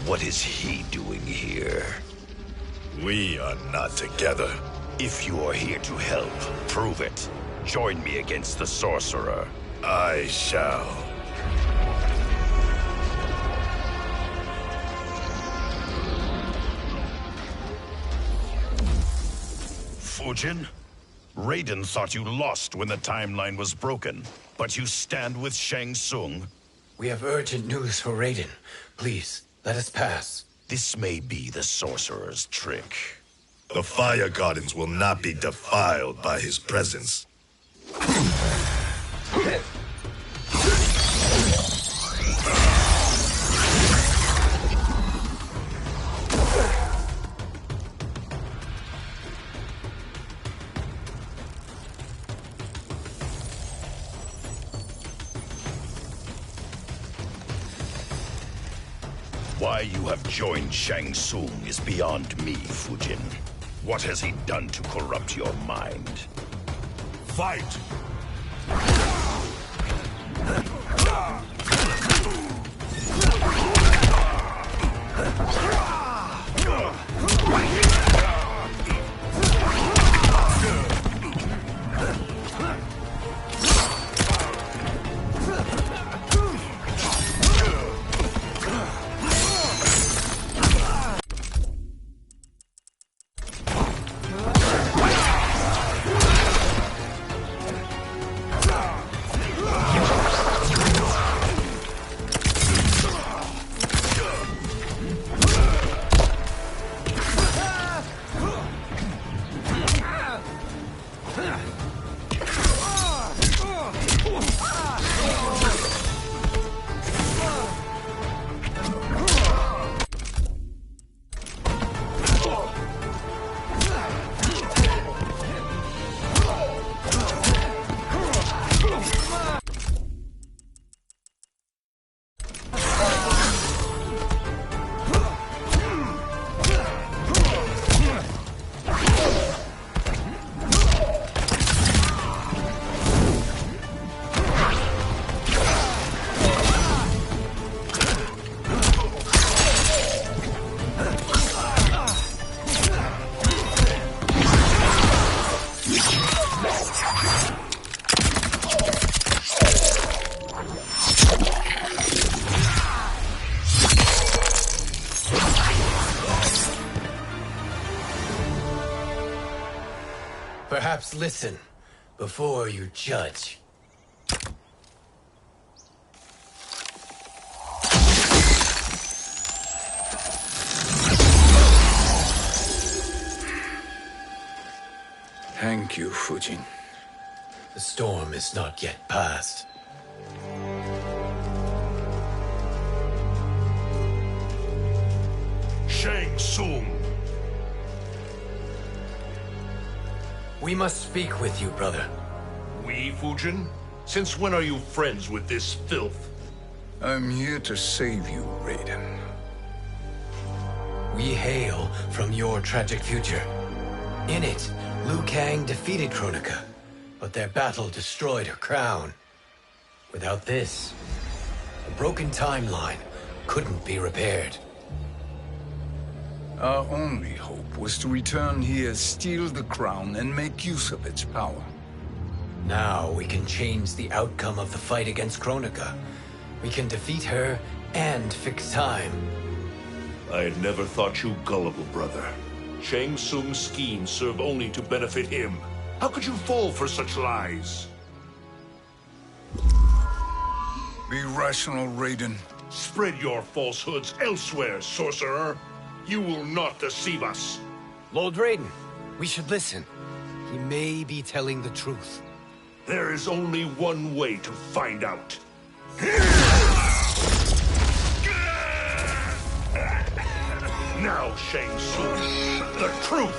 What is he doing here? We are not together. If you are here to help, prove it. Join me against the Sorcerer. I shall. Fujin? Raiden thought you lost when the timeline was broken, but you stand with Shang Tsung. We have urgent news for Raiden. Please, let us pass. This may be the Sorcerer's trick. The fire gardens will not be defiled by his presence. Why you have joined Shang Tsung is beyond me, Fujin. What has he done to corrupt your mind? Fight! Perhaps listen before you judge. Thank you, Fujin. The storm is not yet past. Shang Tsung! We must speak with you, brother. We, Fujin? Since when are you friends with this filth? I'm here to save you, Raiden. We hail from your tragic future. In it, Liu Kang defeated Kronika, but their battle destroyed her crown. Without this, a broken timeline couldn't be repaired. Our only hope was to return here, steal the crown, and make use of its power. Now we can change the outcome of the fight against Kronika. We can defeat her and fix time. I had never thought you gullible, brother. Shang Tsung's schemes serve only to benefit him. How could you fall for such lies? Be rational, Raiden. Spread your falsehoods elsewhere, sorcerer. You will not deceive us. Lord Raiden, we should listen. He may be telling the truth. There is only one way to find out. Now, Shang Tsung, the truth!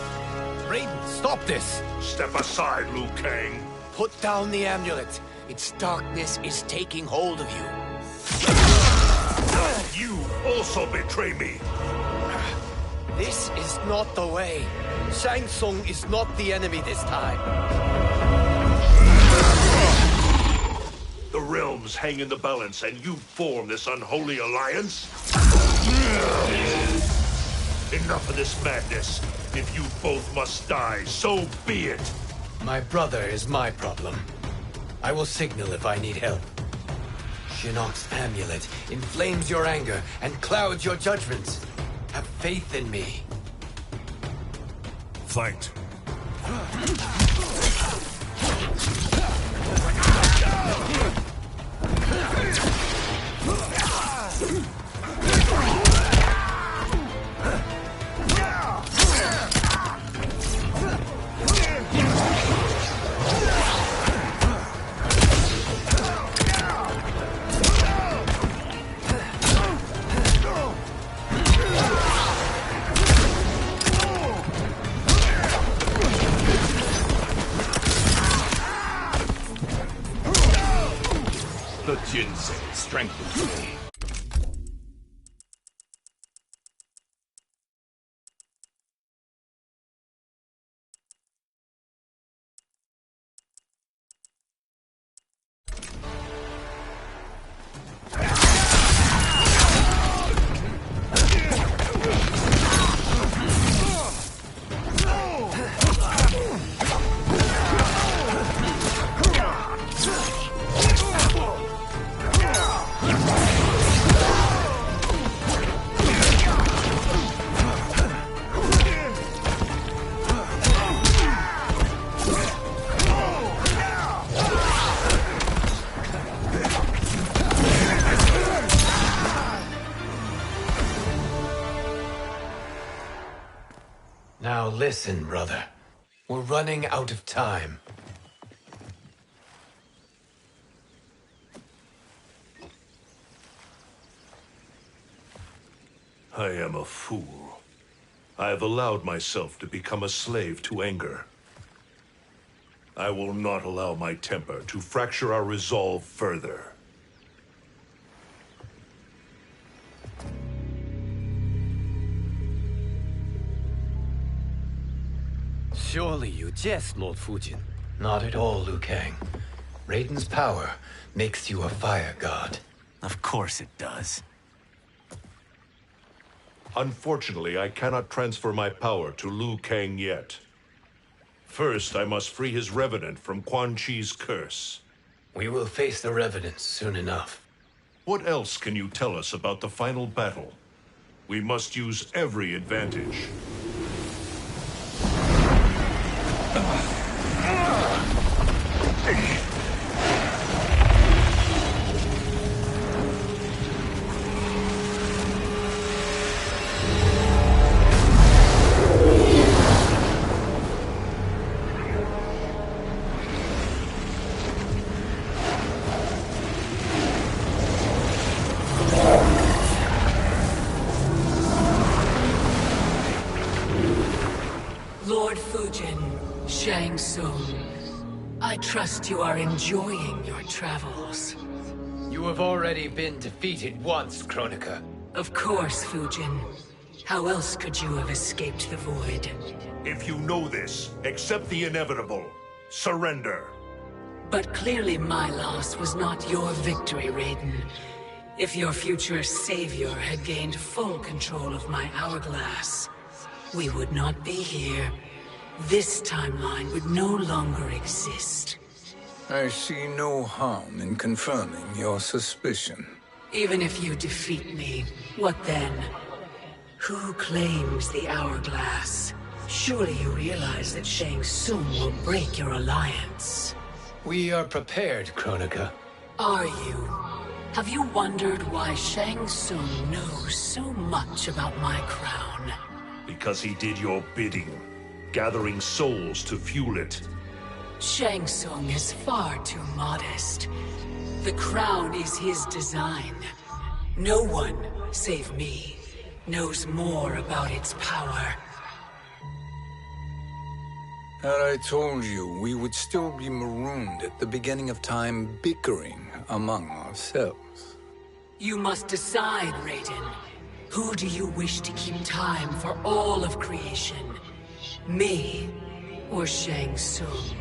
Raiden, stop this! Step aside, Liu Kang. Put down the amulet. Its darkness is taking hold of you. You also betray me. This is not the way. Shang Tsung is not the enemy this time. The realms hang in the balance, and you form this unholy alliance? Enough of this madness. If you both must die, so be it. My brother is my problem. I will signal if I need help. Shinnok's amulet inflames your anger and clouds your judgments. Have faith in me. Fight. The ginseng strengthens me. Now listen, brother. We're running out of time. I am a fool. I have allowed myself to become a slave to anger. I will not allow my temper to fracture our resolve further. Surely you jest, Lord Fujin. Not at all, Liu Kang. Raiden's power makes you a fire god. Of course it does. Unfortunately, I cannot transfer my power to Liu Kang yet. First, I must free his revenant from Quan Chi's curse. We will face the revenants soon enough. What else can you tell us about the final battle? We must use every advantage. Fujin, Shang Tsung. I trust you are enjoying your travels. You have already been defeated once, Kronika. Of course, Fujin. How else could you have escaped the void? If you know this, accept the inevitable. Surrender. But clearly my loss was not your victory, Raiden. If your future savior had gained full control of my hourglass, we would not be here. This timeline would no longer exist. I see no harm in confirming your suspicion. Even if you defeat me, what then? Who claims the hourglass? Surely you realize that Shang Tsung will break your alliance. We are prepared, Kronika. Are you? Have you wondered why Shang Tsung knows so much about my crown? Because he did your bidding, gathering souls to fuel it. Shang Tsung is far too modest. The crown is his design. No one, save me, knows more about its power. Had I told you, we would still be marooned at the beginning of time, bickering among ourselves. You must decide, Raiden. Who do you wish to keep time for all of creation? Me or Shang Tsung?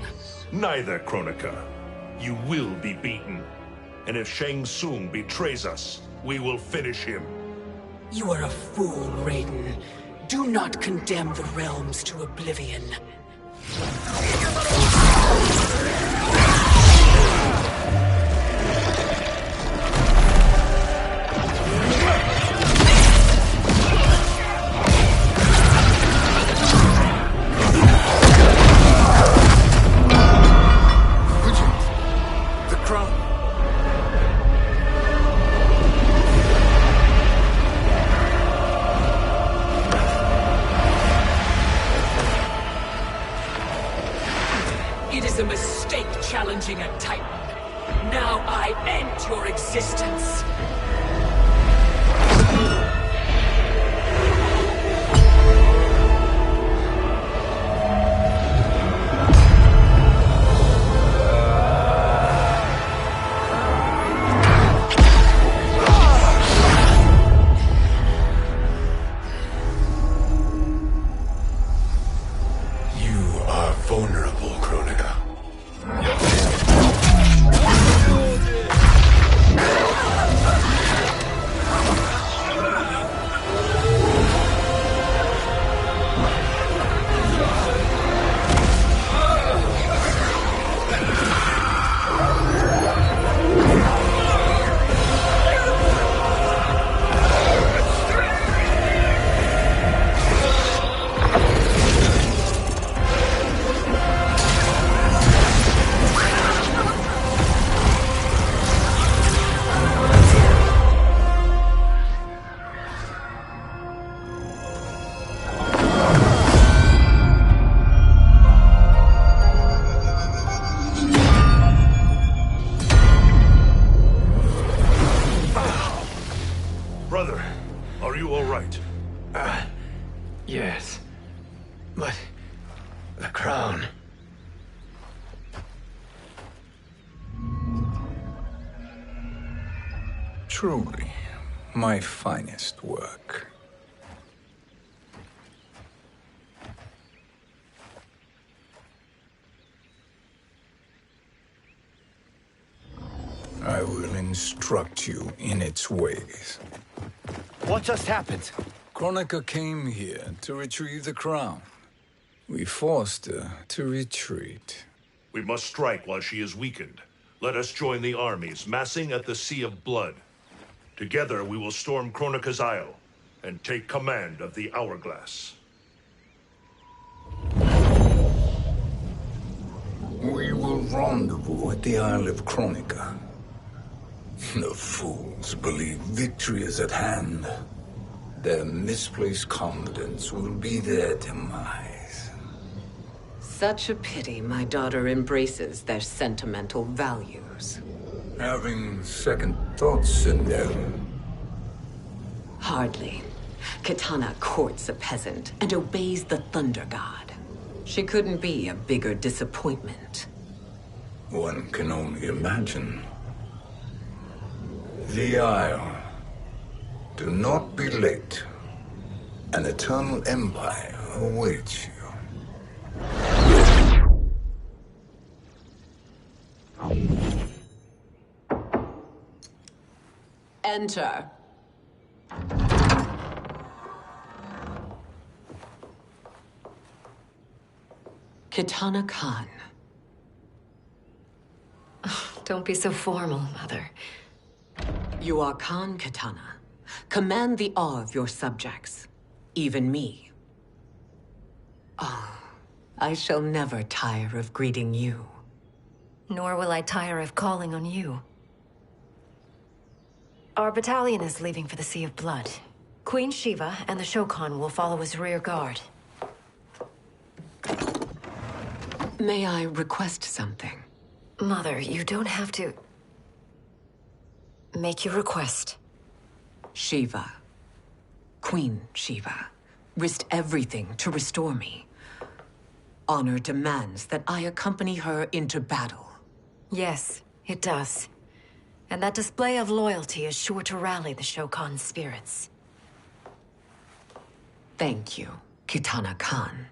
Neither, Kronika. You will be beaten. And if Shang Tsung betrays us, we will finish him. You are a fool, Raiden. Do not condemn the realms to oblivion. The crown. It is a mistake challenging a Titan. Now I end your existence. You are vulnerable, Kronika. Brother, are you all right? Yes. But the crown. Truly, my finest work. I will instruct you in its ways. What just happened? Kronika came here to retrieve the crown. We forced her to retreat. We must strike while she is weakened. Let us join the armies, massing at the Sea of Blood. Together we will storm Kronika's Isle and take command of the Hourglass. We will rendezvous at the Isle of Kronika. The fools believe victory is at hand. Their misplaced confidence will be their demise. Such a pity my daughter embraces their sentimental values. Having second thoughts in them. Hardly. Kitana courts a peasant and obeys the Thunder God. She couldn't be a bigger disappointment. One can only imagine. The Isle. Do not be late. An eternal empire awaits you. Enter. Kitana Khan. Don't be so formal, Mother. You are Khan Kitana. Command the awe of your subjects. Even me. Oh, I shall never tire of greeting you. Nor will I tire of calling on you. Our battalion is leaving for the Sea of Blood. Queen Shiva and the Shokan will follow as rear guard. May I request something? Mother, you don't have to... make your request. Shiva. Queen Shiva. Risked everything to restore me. Honor demands that I accompany her into battle. Yes, it does. And that display of loyalty is sure to rally the Shokan's spirits. Thank you, Kitana Khan.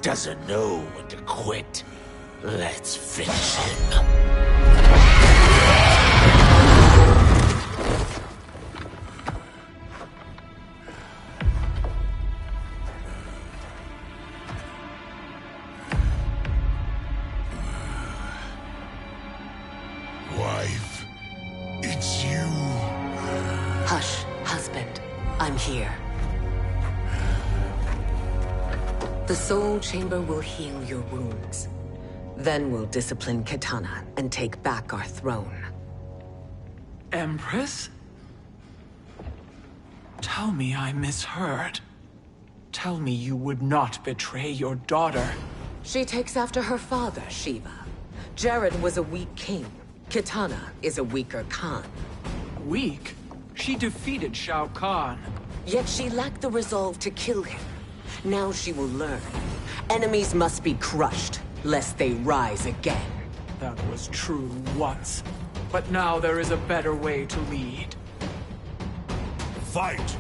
Doesn't know when to quit. Let's finish him. Wife, it's you. Hush, husband. I'm here. The Soul Chamber will heal your wounds. Then we'll discipline Kitana and take back our throne. Empress? Tell me I misheard. Tell me you would not betray your daughter. She takes after her father, Shiva. Jared was a weak king. Kitana is a weaker Khan. Weak? She defeated Shao Kahn. Yet she lacked the resolve to kill him. Now she will learn. Enemies must be crushed, lest they rise again. That was true once. But now there is a better way to lead. Fight!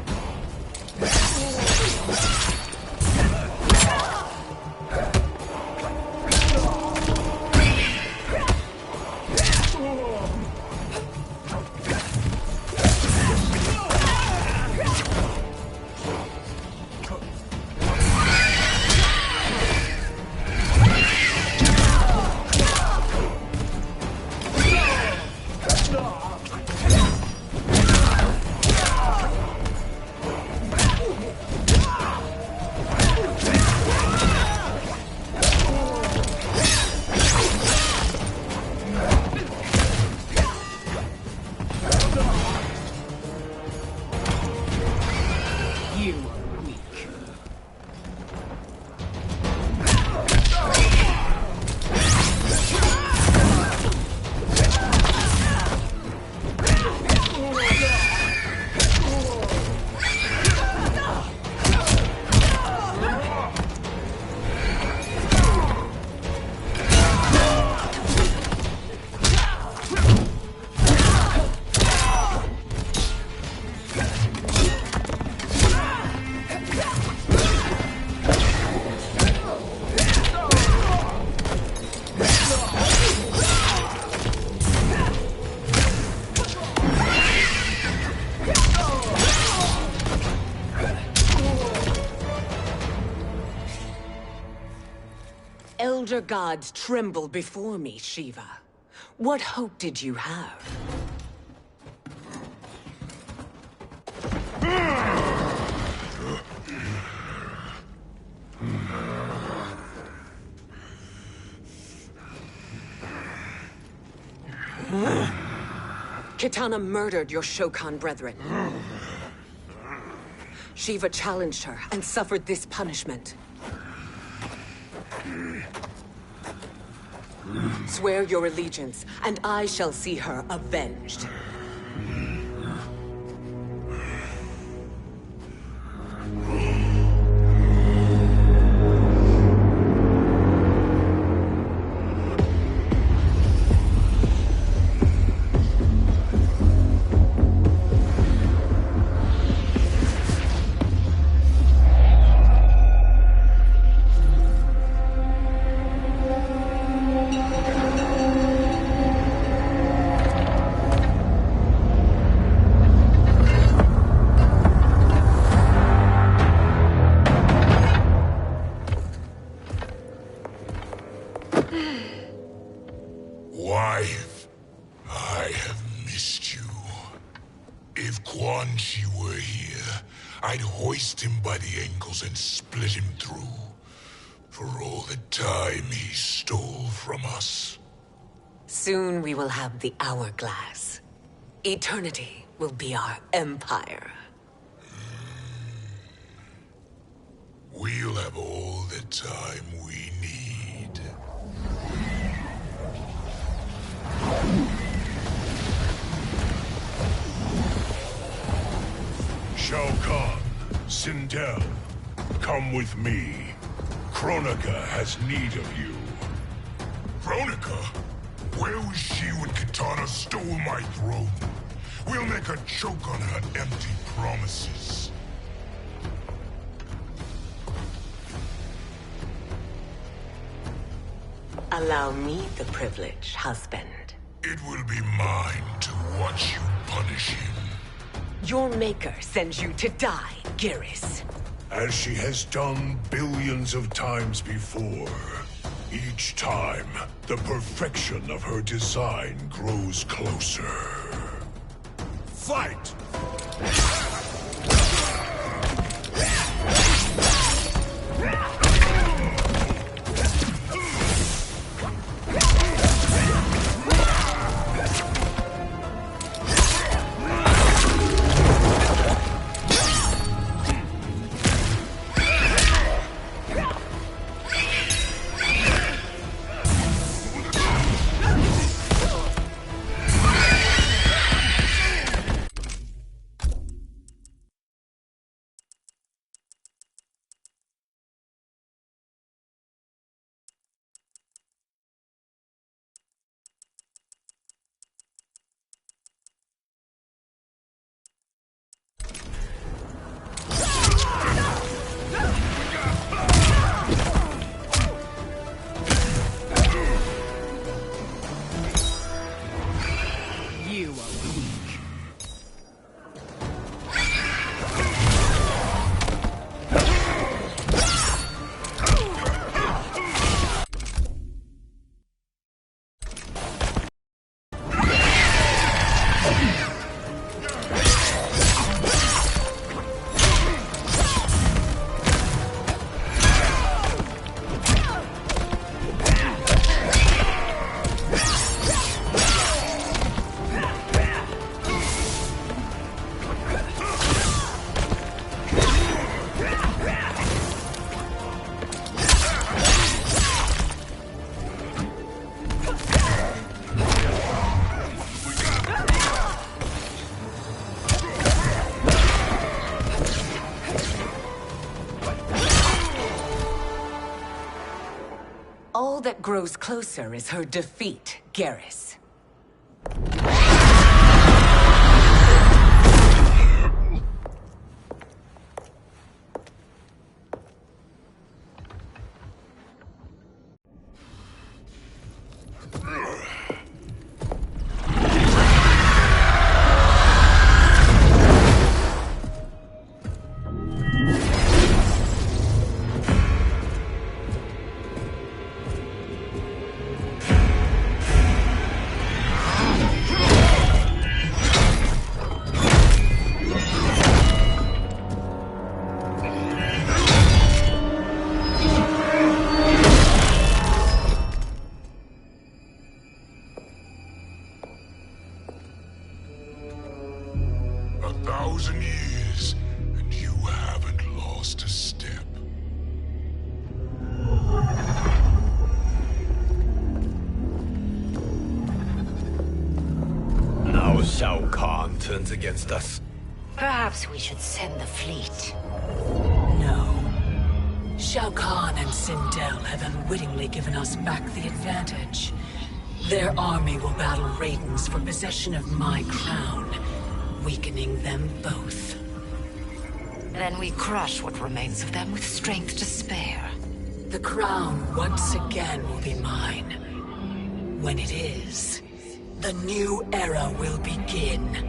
elder gods tremble before me, Shiva. What hope did you have? Kitana murdered your Shokan brethren. Shiva challenged her and suffered this punishment. Swear your allegiance, and I shall see her avenged. Wife, I have missed you. If Quan Chi were here, I'd hoist him by the ankles and split him through. For all the time he stole from us. Soon we will have the hourglass. Eternity will be our empire. We'll have all the time we need. Shao Kahn, Sindel, come with me. Kronika has need of you. Kronika? Where was she when Kitana stole my throne? We'll make her choke on her empty promises. Allow me the privilege, husband. It will be mine to watch you punish him. Your maker sends you to die, Geras. As she has done billions of times before. Each time, the perfection of her design grows closer. Fight! All that grows closer is her defeat, Geras. odds against us. Perhaps we should send the fleet. No. Shao Kahn and Sindel have unwittingly given us back the advantage. Their army will battle Raidens for possession of my crown, weakening them both. Then we crush what remains of them with strength to spare. The crown once again will be mine. When it is, the new era will begin.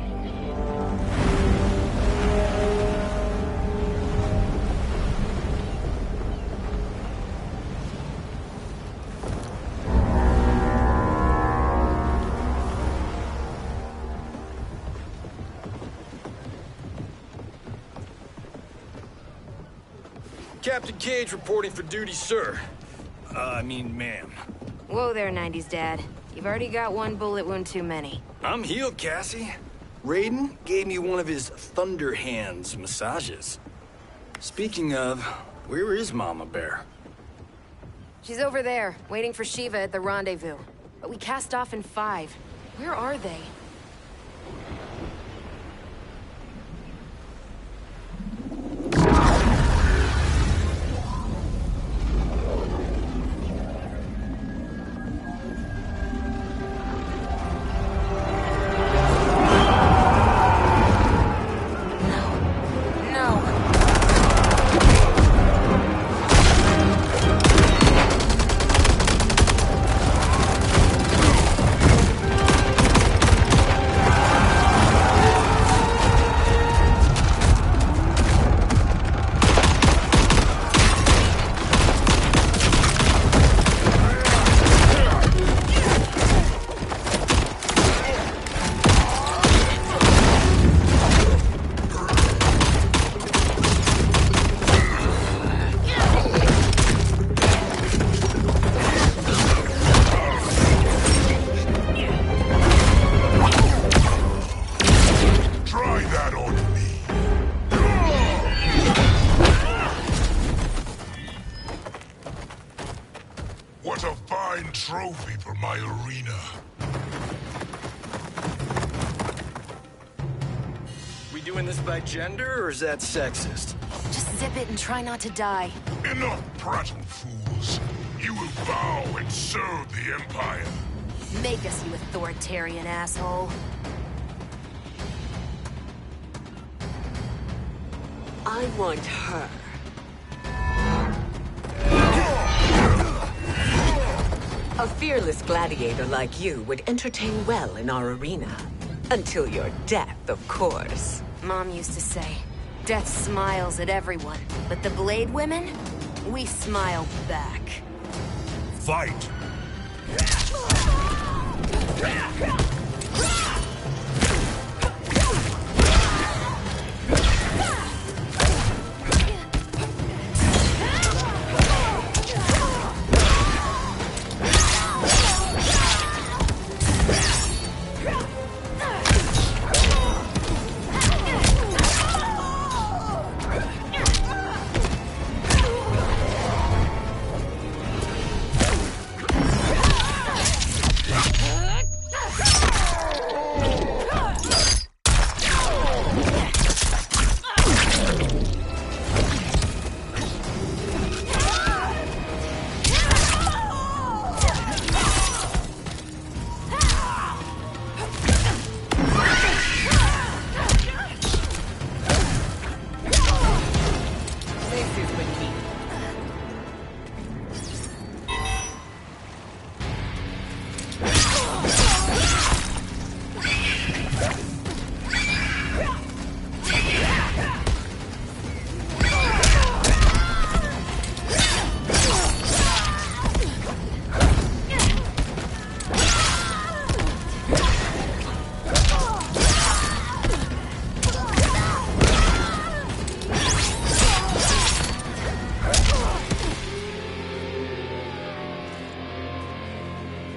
Captain Cage reporting for duty, sir. I mean, ma'am. Whoa there, 90s dad. You've already got one bullet wound too many. I'm healed, Cassie. Raiden gave me one of his Thunder Hands massages. Speaking of, where is Mama Bear? She's over there, waiting for Shiva at the rendezvous. But we cast off in 5. Where are they? What a fine trophy for my arena. We doing this by gender, or is that sexist? Just zip it and try not to die. Enough prattle, fools. You will bow and serve the Empire. Make us, you authoritarian asshole. I want her. A fearless gladiator like you would entertain well in our arena. Until your death, of course. Mom used to say, death smiles at everyone, but the Blade women, we smile back. Fight!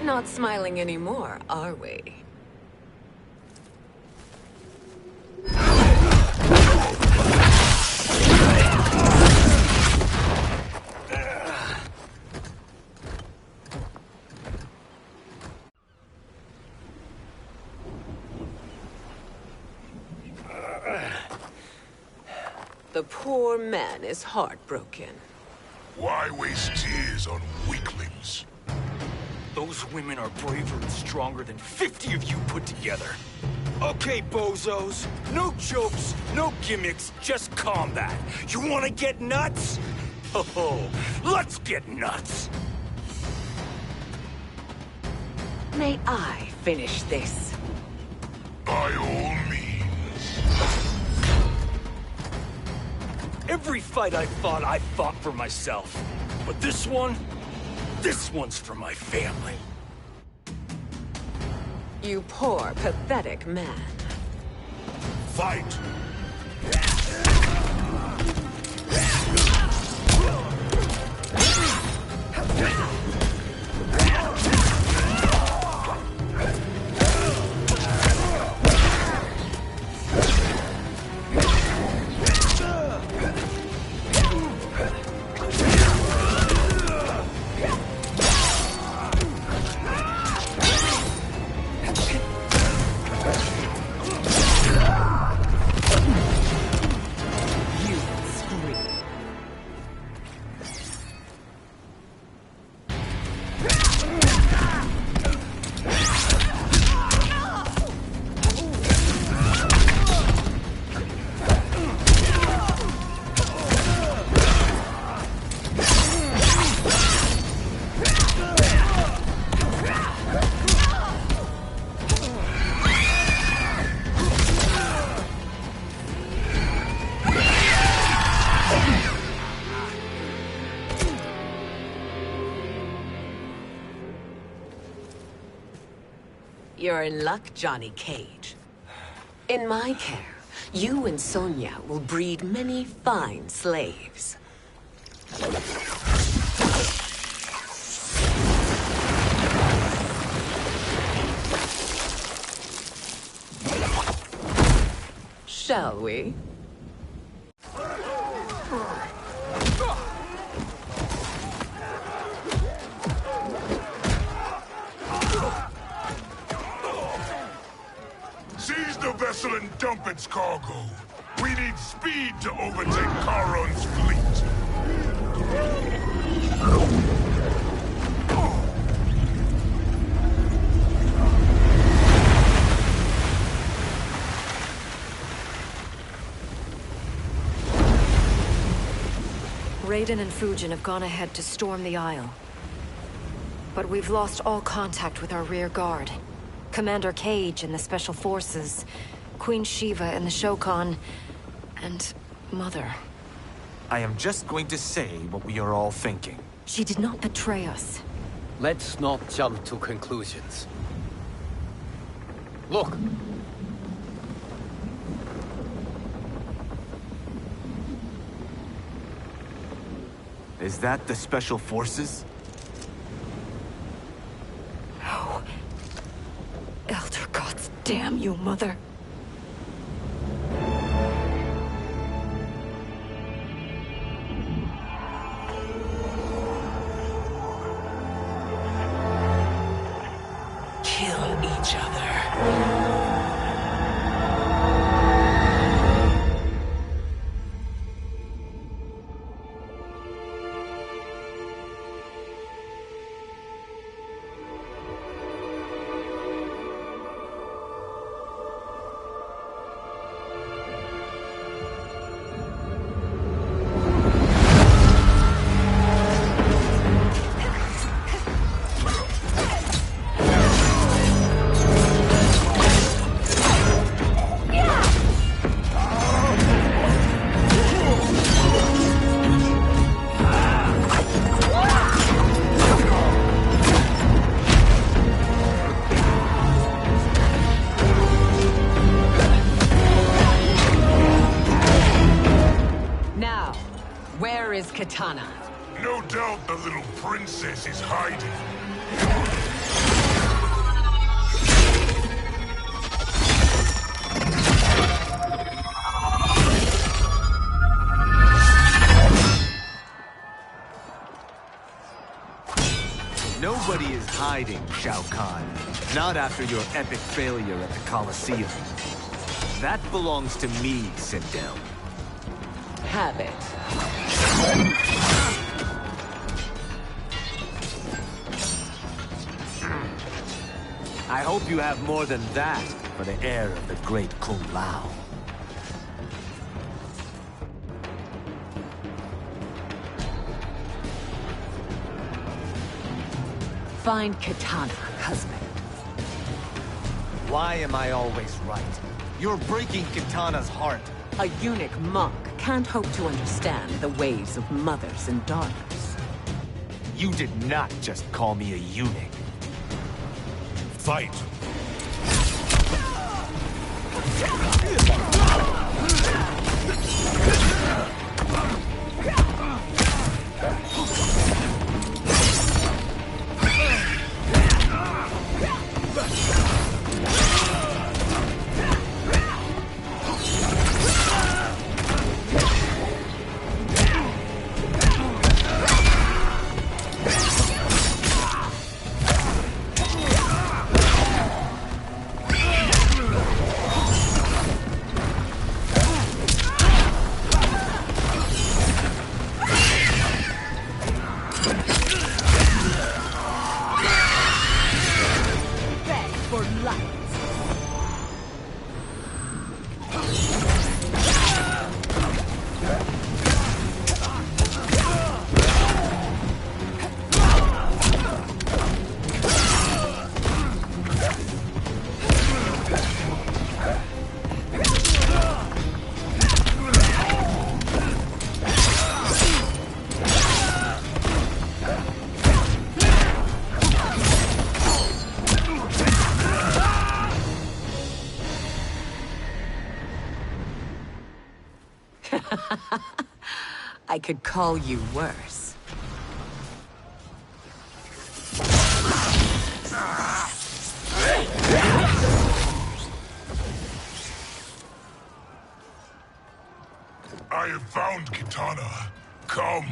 Not smiling anymore, are we? poor man is heartbroken. Why waste tears on weaklings? Those women are braver and stronger than 50 of you put together. Okay, bozos. No jokes, no gimmicks, just combat. You wanna get nuts? Oh, let's get nuts! May I finish this? By all means. Every fight I fought for myself. But this one's for my family. You poor, pathetic man. Fight! You're in luck, Johnny Cage. In my care, you and Sonya will breed many fine slaves. Shall we? Seize the vessel and dump its cargo. We need speed to overtake Charon's fleet. Raiden and Fujin have gone ahead to storm the Isle. But we've lost all contact with our rear guard. Commander Cage and the Special Forces, Queen Shiva and the Shokan, and Mother. I am just going to say what we are all thinking. She did not betray us. Let's not jump to conclusions. Look! Is that the Special Forces? No. Elder gods damn you, Mother. Kill each other. Katana. No doubt the little princess is hiding. Nobody is hiding, Shao Kahn. Not after your epic failure at the Colosseum. That belongs to me, Sindel. have it. I hope you have more than that for the heir of the great Kung Lao. Find Kitana, husband. Why am I always right? You're breaking Kitana's heart. A eunuch monk can't hope to understand the ways of mothers and daughters. You did not just call me a eunuch. Fight! I could call you worse. I have found Kitana. Come.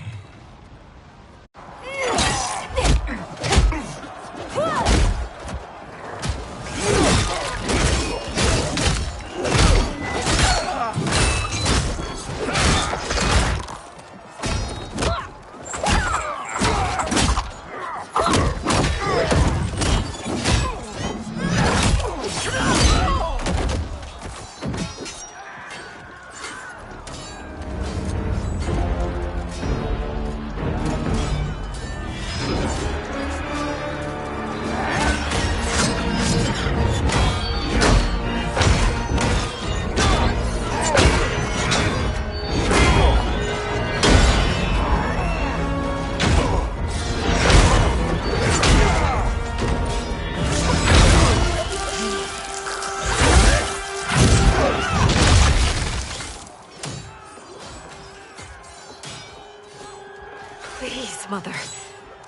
Please, Mother.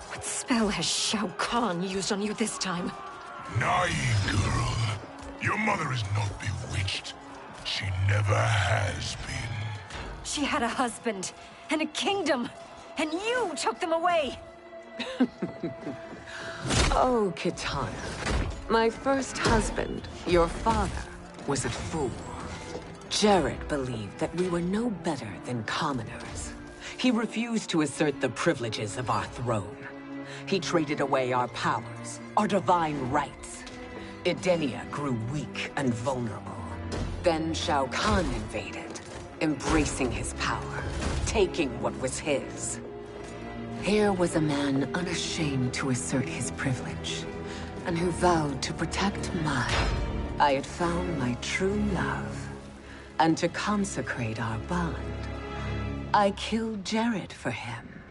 What spell has Shao Kahn used on you this time? Naive girl. Your mother is not bewitched. She never has been. She had a husband and a kingdom, and you took them away! Oh, Kitana. My first husband, your father, was a fool. Jared believed that we were no better than commoners. He refused to assert the privileges of our throne. He traded away our powers, our divine rights. Edenia grew weak and vulnerable. Then Shao Kahn invaded, embracing his power, taking what was his. Here was a man unashamed to assert his privilege, and who vowed to protect mine. I had found my true love, and to consecrate our bond, I killed Jared for him.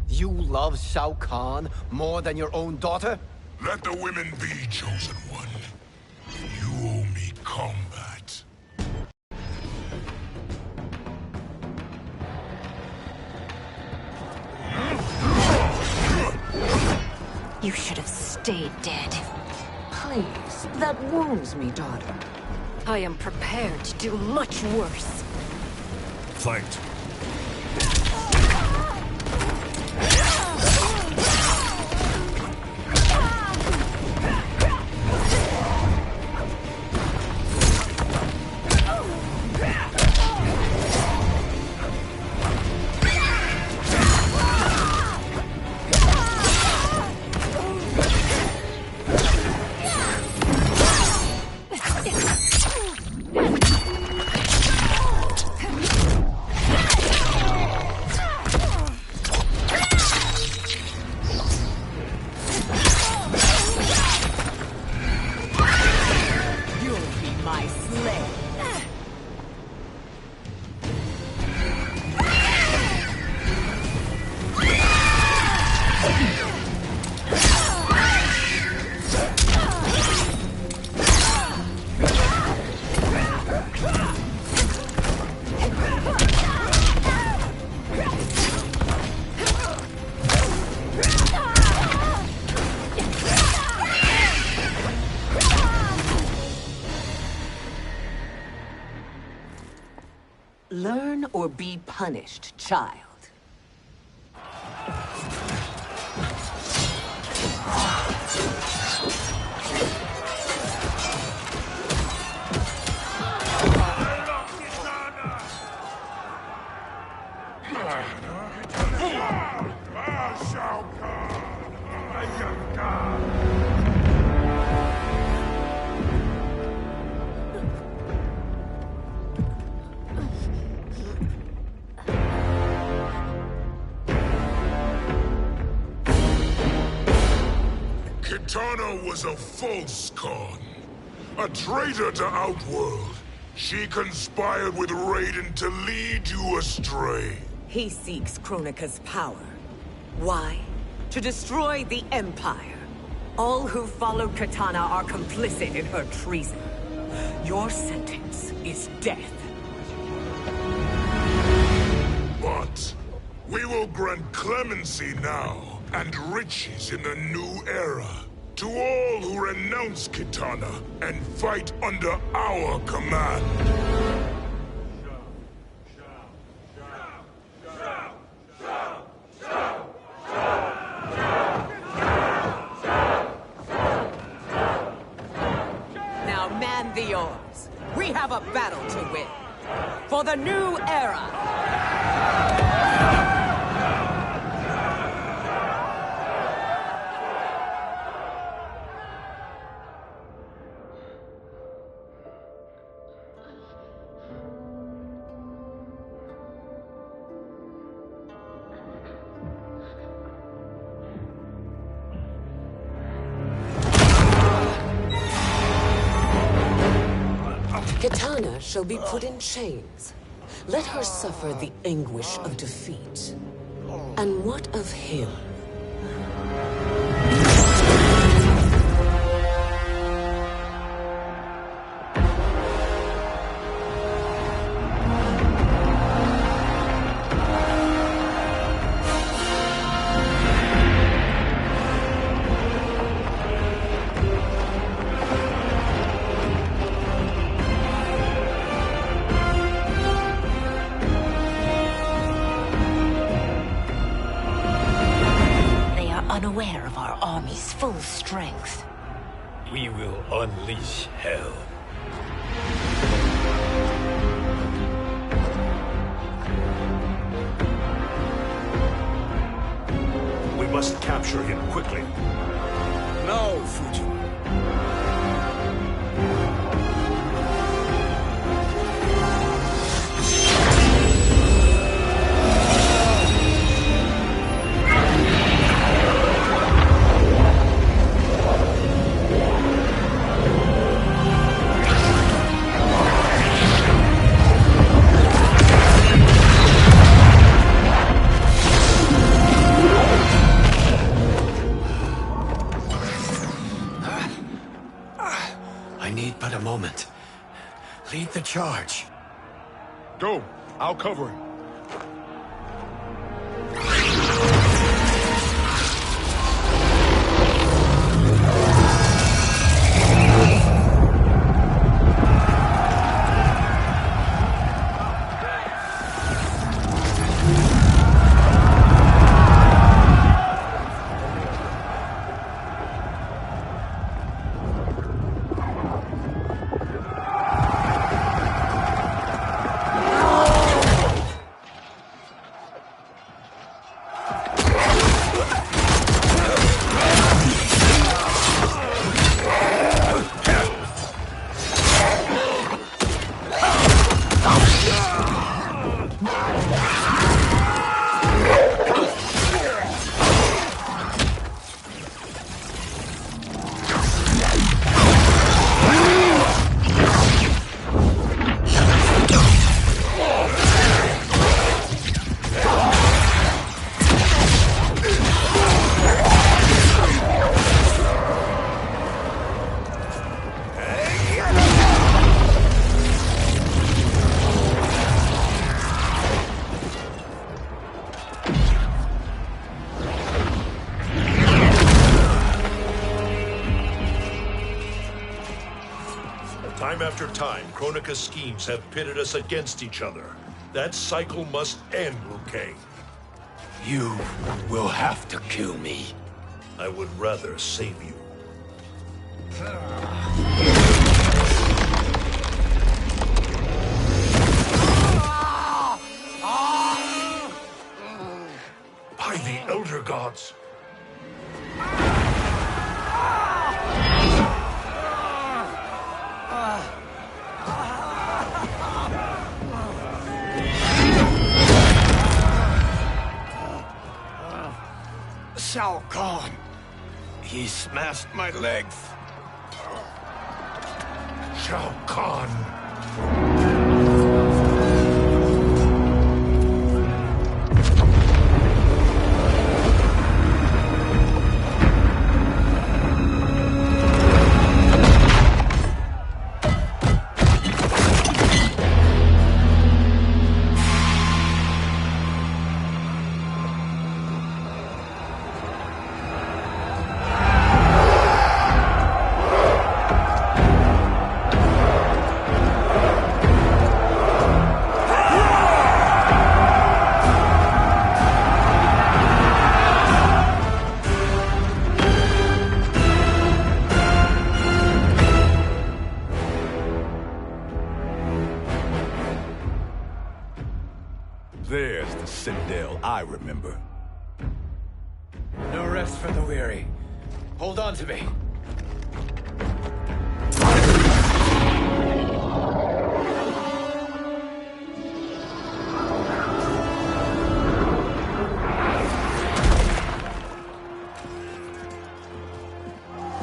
You love Shao Kahn more than your own daughter? Let the women be, chosen one. You owe me combat. You should have stayed dead. Please, that wounds me, daughter. I am prepared to do much worse. Fight. or be punished, child. Kitana was a false con, a traitor to Outworld. She conspired with Raiden to lead you astray. He seeks Kronika's power. Why? To destroy the Empire. All who followed Kitana are complicit in her treason. Your sentence is death. But we will grant clemency now and riches in the new era to all who renounce Kitana and fight under our command. Now man the oars. We have a battle to win. For the new era. Kitana shall be put in chains. Let her suffer the anguish of defeat. And what of him? Unaware of our army's full strength. We will unleash hell. We must capture him quickly. No, Fuji. I need but a moment. Lead the charge. Go. I'll cover him. Time after time, Kronika's schemes have pitted us against each other. That cycle must end, Liu Kang. You will have to kill me. I would rather save you. By the Elder Gods! Shao Kahn! He smashed my legs. Shao Kahn! There's the Sindel I remember. No rest for the weary. Hold on to me.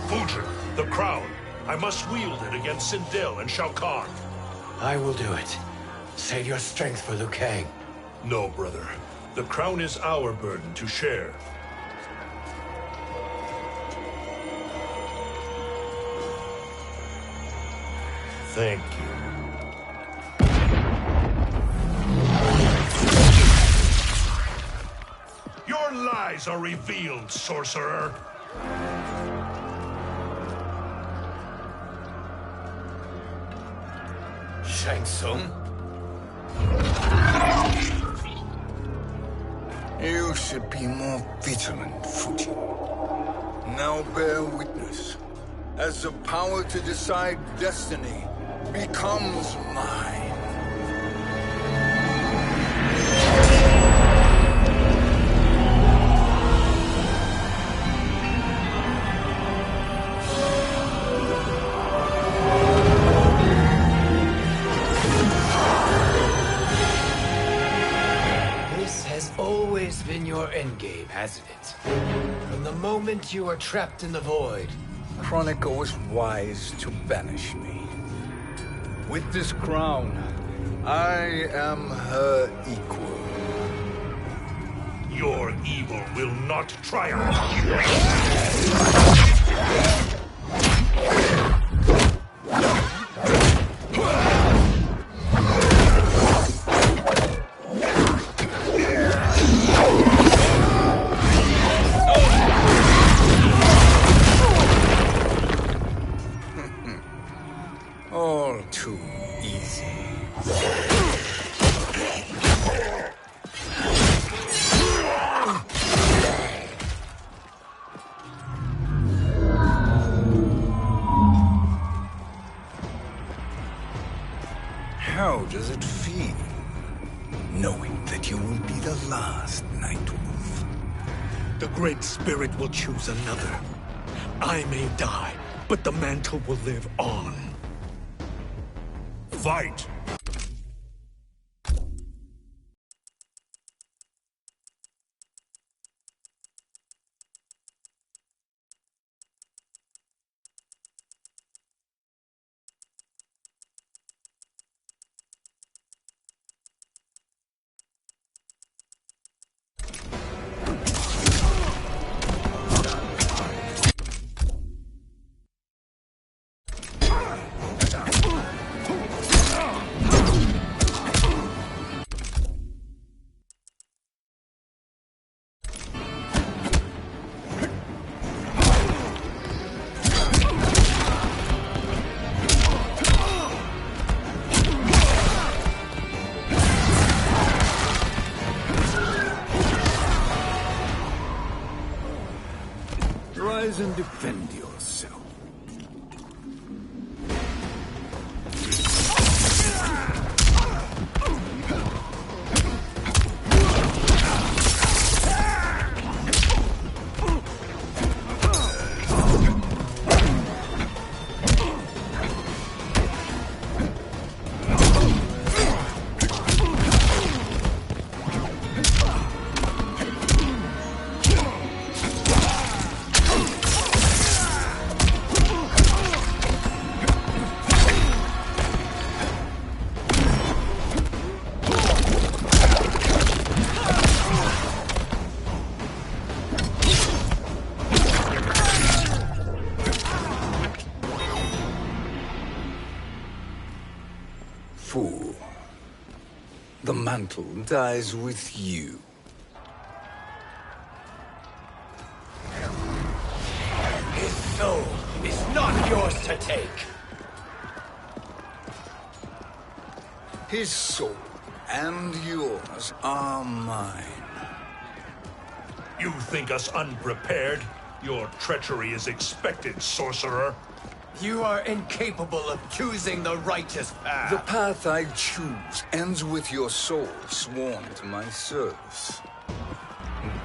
Fujin, the crown. I must wield it against Sindel and Shao Kahn. I will do it. Save your strength for Liu Kang. No, brother. The crown is our burden to share. Thank you. Your lies are revealed, sorcerer. Shang Tsung? You should be more vigilant, Fujin. Now bear witness. As the power to decide destiny becomes mine. Always been your endgame, hasn't it? From the moment you were trapped in the void. Kronika was wise to banish me. With this crown, I am her equal. Your evil will not triumph. All too easy. How does it feel, knowing that you will be the last Nightwolf? The Great Spirit will choose another. I may die, but the mantle will live on. Fight! Rise and defend yourself. Fool. The mantle dies with you. His soul is not yours to take. His soul and yours are mine. You think us unprepared? Your treachery is expected, sorcerer. You are incapable of choosing the righteous path. The path I choose ends with your soul sworn to my service.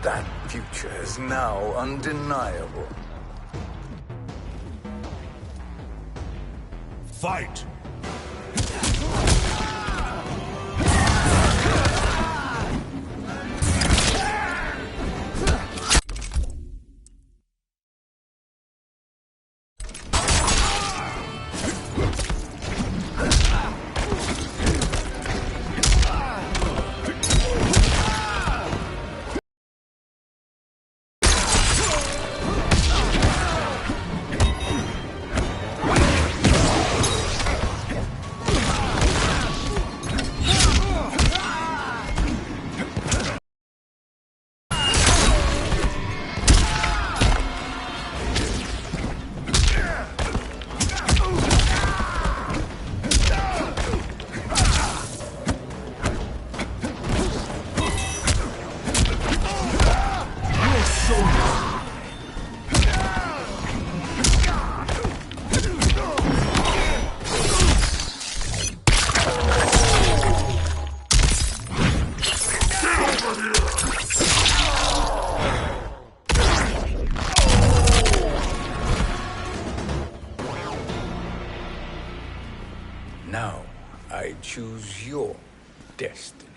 That future is now undeniable. Fight! Now, I choose your destiny.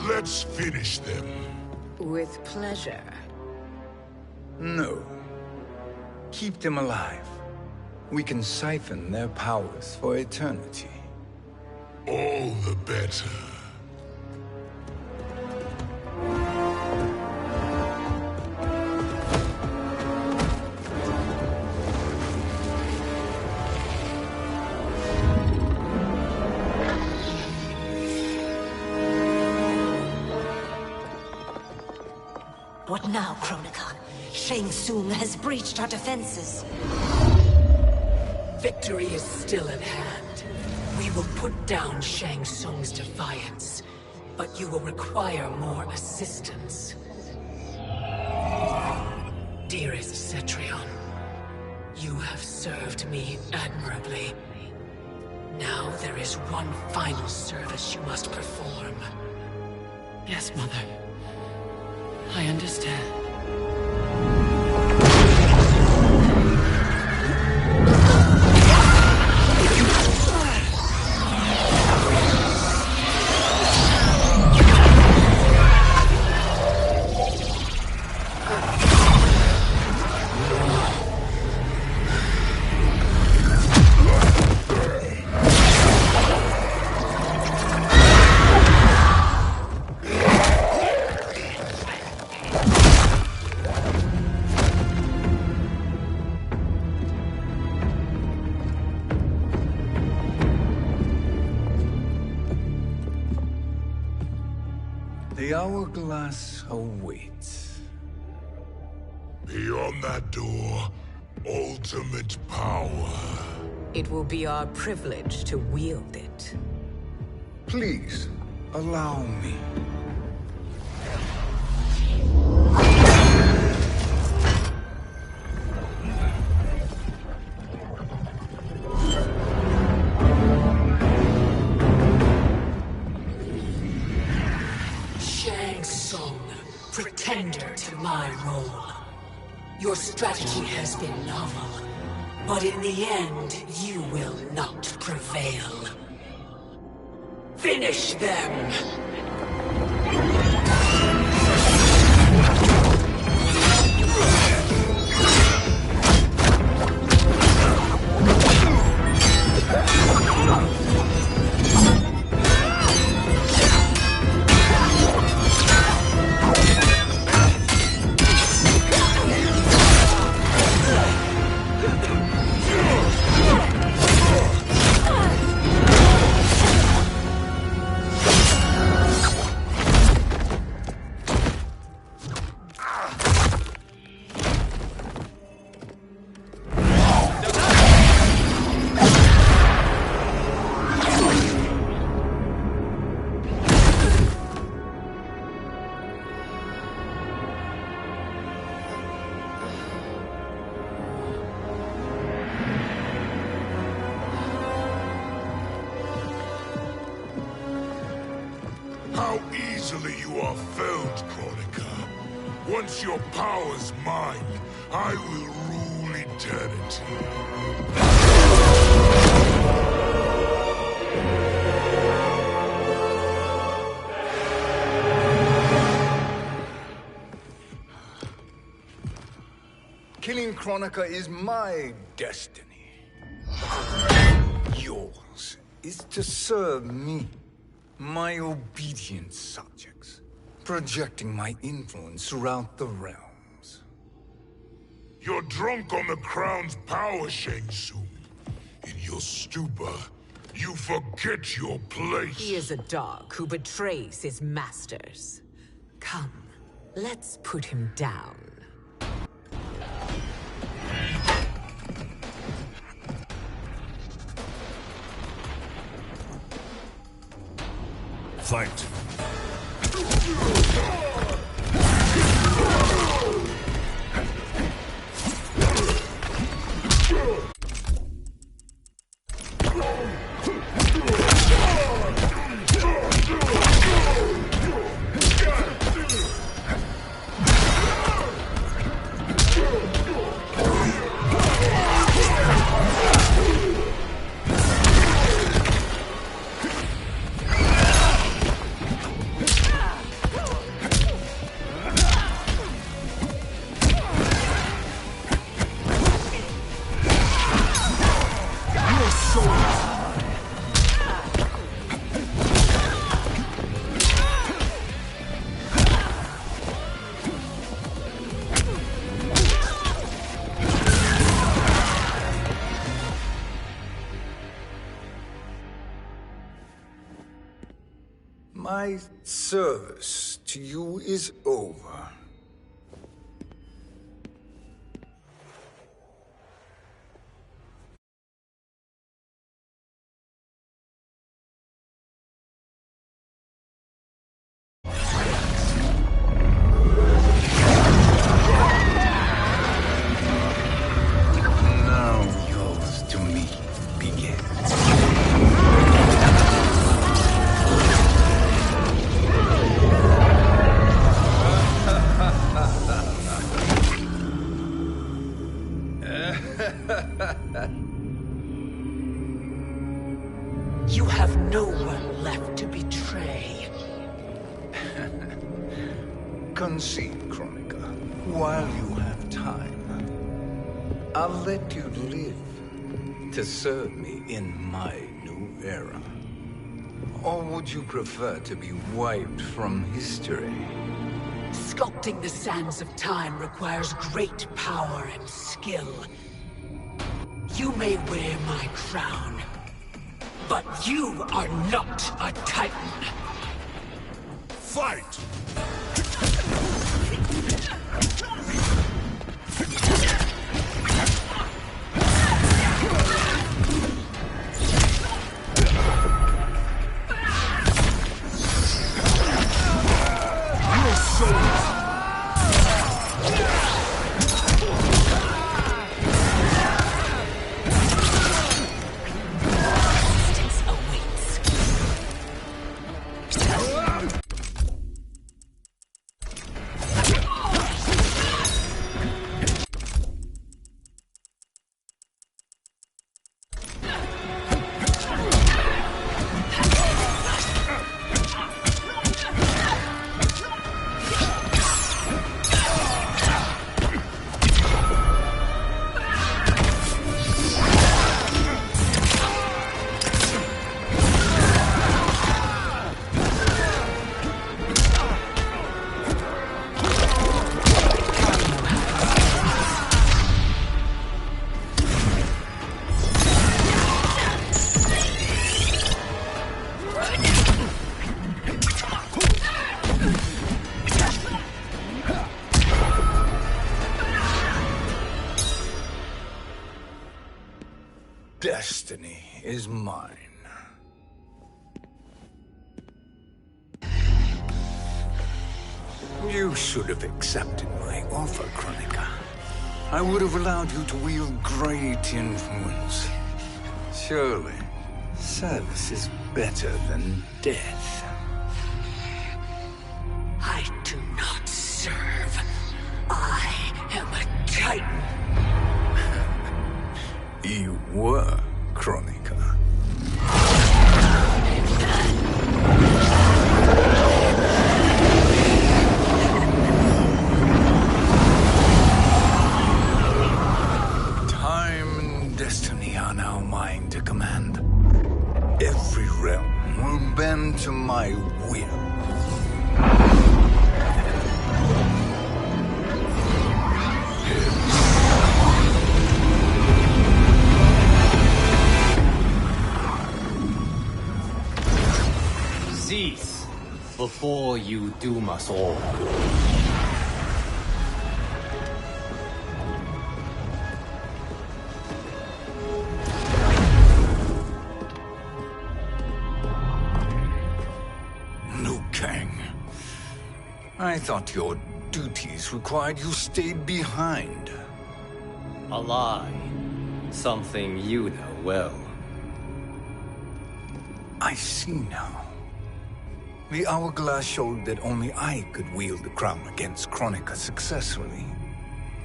Let's finish them. With pleasure. No. Keep them alive. We can siphon their powers for eternity. All the better. What now, Kronika? Shang Tsung has breached our defenses. Victory is still at hand. We will put down Shang Tsung's defiance, but you will require more assistance. Dearest Cetrion, you have served me admirably. Now there is one final service you must perform. Yes, Mother. I understand. The hourglass awaits. Beyond that door, ultimate power. It will be our privilege to wield it. Please, allow me. Shang Tsung, pretender to my role. Your strategy has been novel, but in the end, you will not prevail. Finish them! How easily you are felled, Kronika. Once your power's mine, I will rule eternity. Killing Kronika is my destiny. Yours is to serve me, my obedient subjects, projecting my influence throughout the realms. You're drunk on the crown's power, Shang Tsung. In your stupor, you forget your place. He is a dog who betrays his masters. Come, let's put him down. Fight. My service to you is over. Now yours to me begins. You have no one left to betray. Concede, Kronika, while you have time. I'll let you live to serve me in my new era. Or would you prefer to be wiped from history? Sculpting the sands of time requires great power and skill. You may wear my crown, but you are not a Titan. Fight! Destiny is mine. You should have accepted my offer, Kronika. I would have allowed you to wield great influence. Surely, service is better than death. I do not serve. I am a Titan. You were, Kronika. Time and destiny are now mine to command. Every realm will bend to my will. Cease before you doom us all. Liu Kang, I thought your duties required you stayed behind. A lie. Something you know well. I see now. The hourglass showed that only I could wield the crown against Kronika successfully.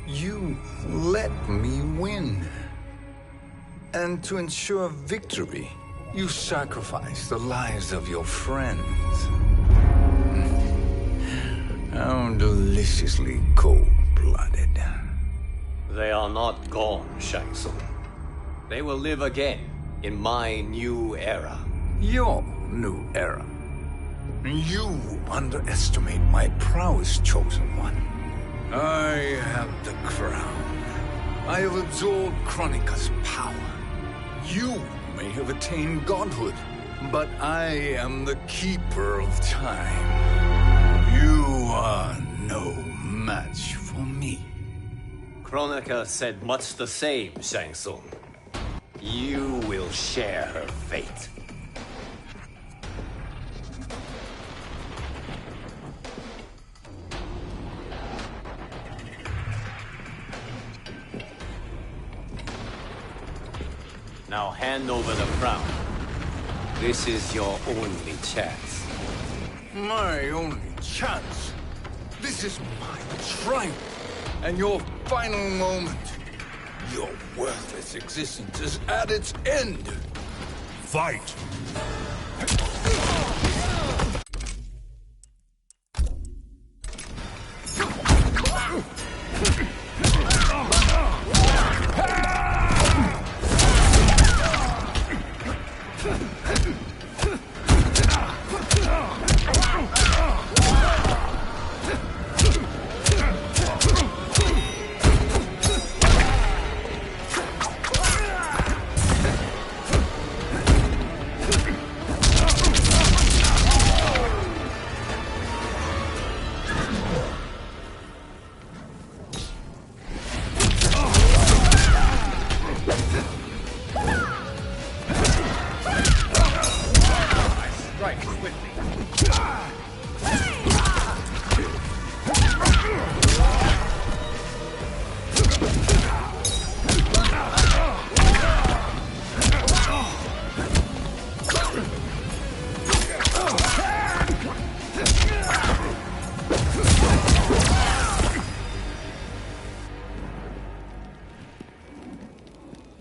You let me win. And to ensure victory, you sacrificed the lives of your friends. How deliciously cold-blooded. They are not gone, Shang Tsung. They will live again in my new era. Your new era. You underestimate my prowess, Chosen One. I have the crown. I have absorbed Kronika's power. You may have attained godhood, but I am the keeper of time. You are no match for me. Kronika said much the same, Shang Tsung. You will share her fate. Now hand over the crown. This is your only chance. My only chance? This is my triumph, and your final moment. Your worthless existence is at its end. Fight!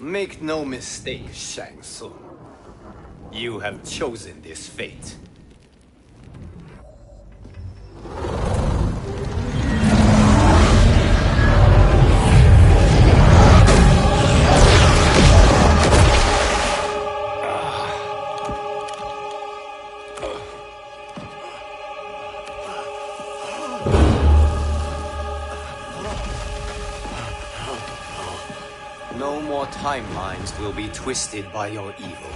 Make no mistake, Shang Tsung. You have chosen this fate. No more timelines will be twisted by your evil.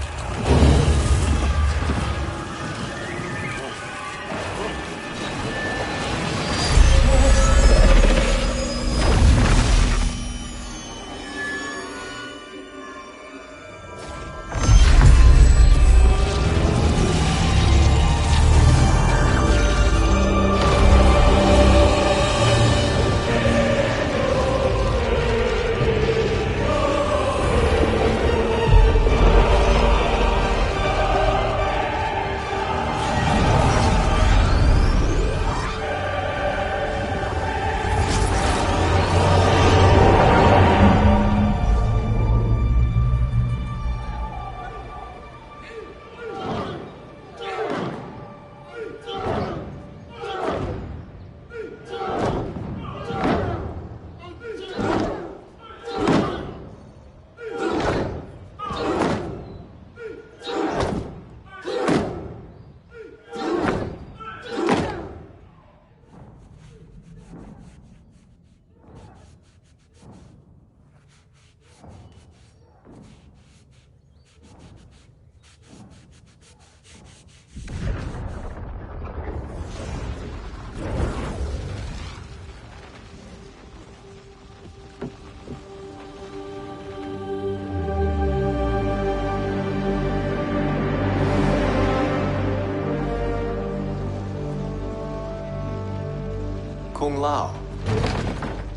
Kung Lao.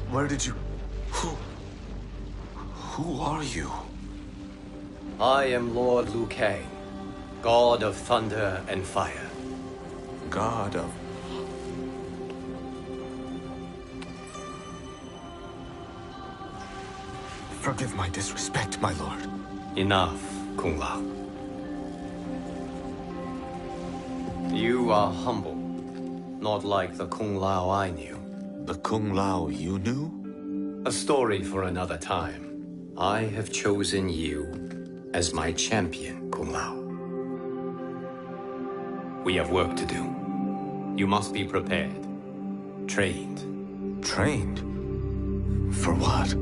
Where did you... Who are you? I am Lord Liu Kang, God of Thunder and Fire. God of... Forgive my disrespect, my lord. Enough, Kung Lao. You are humble, not like the Kung Lao I knew. The Kung Lao you knew? A story for another time. I have chosen you as my champion, Kung Lao. We have work to do. You must be prepared. Trained. Trained? For what?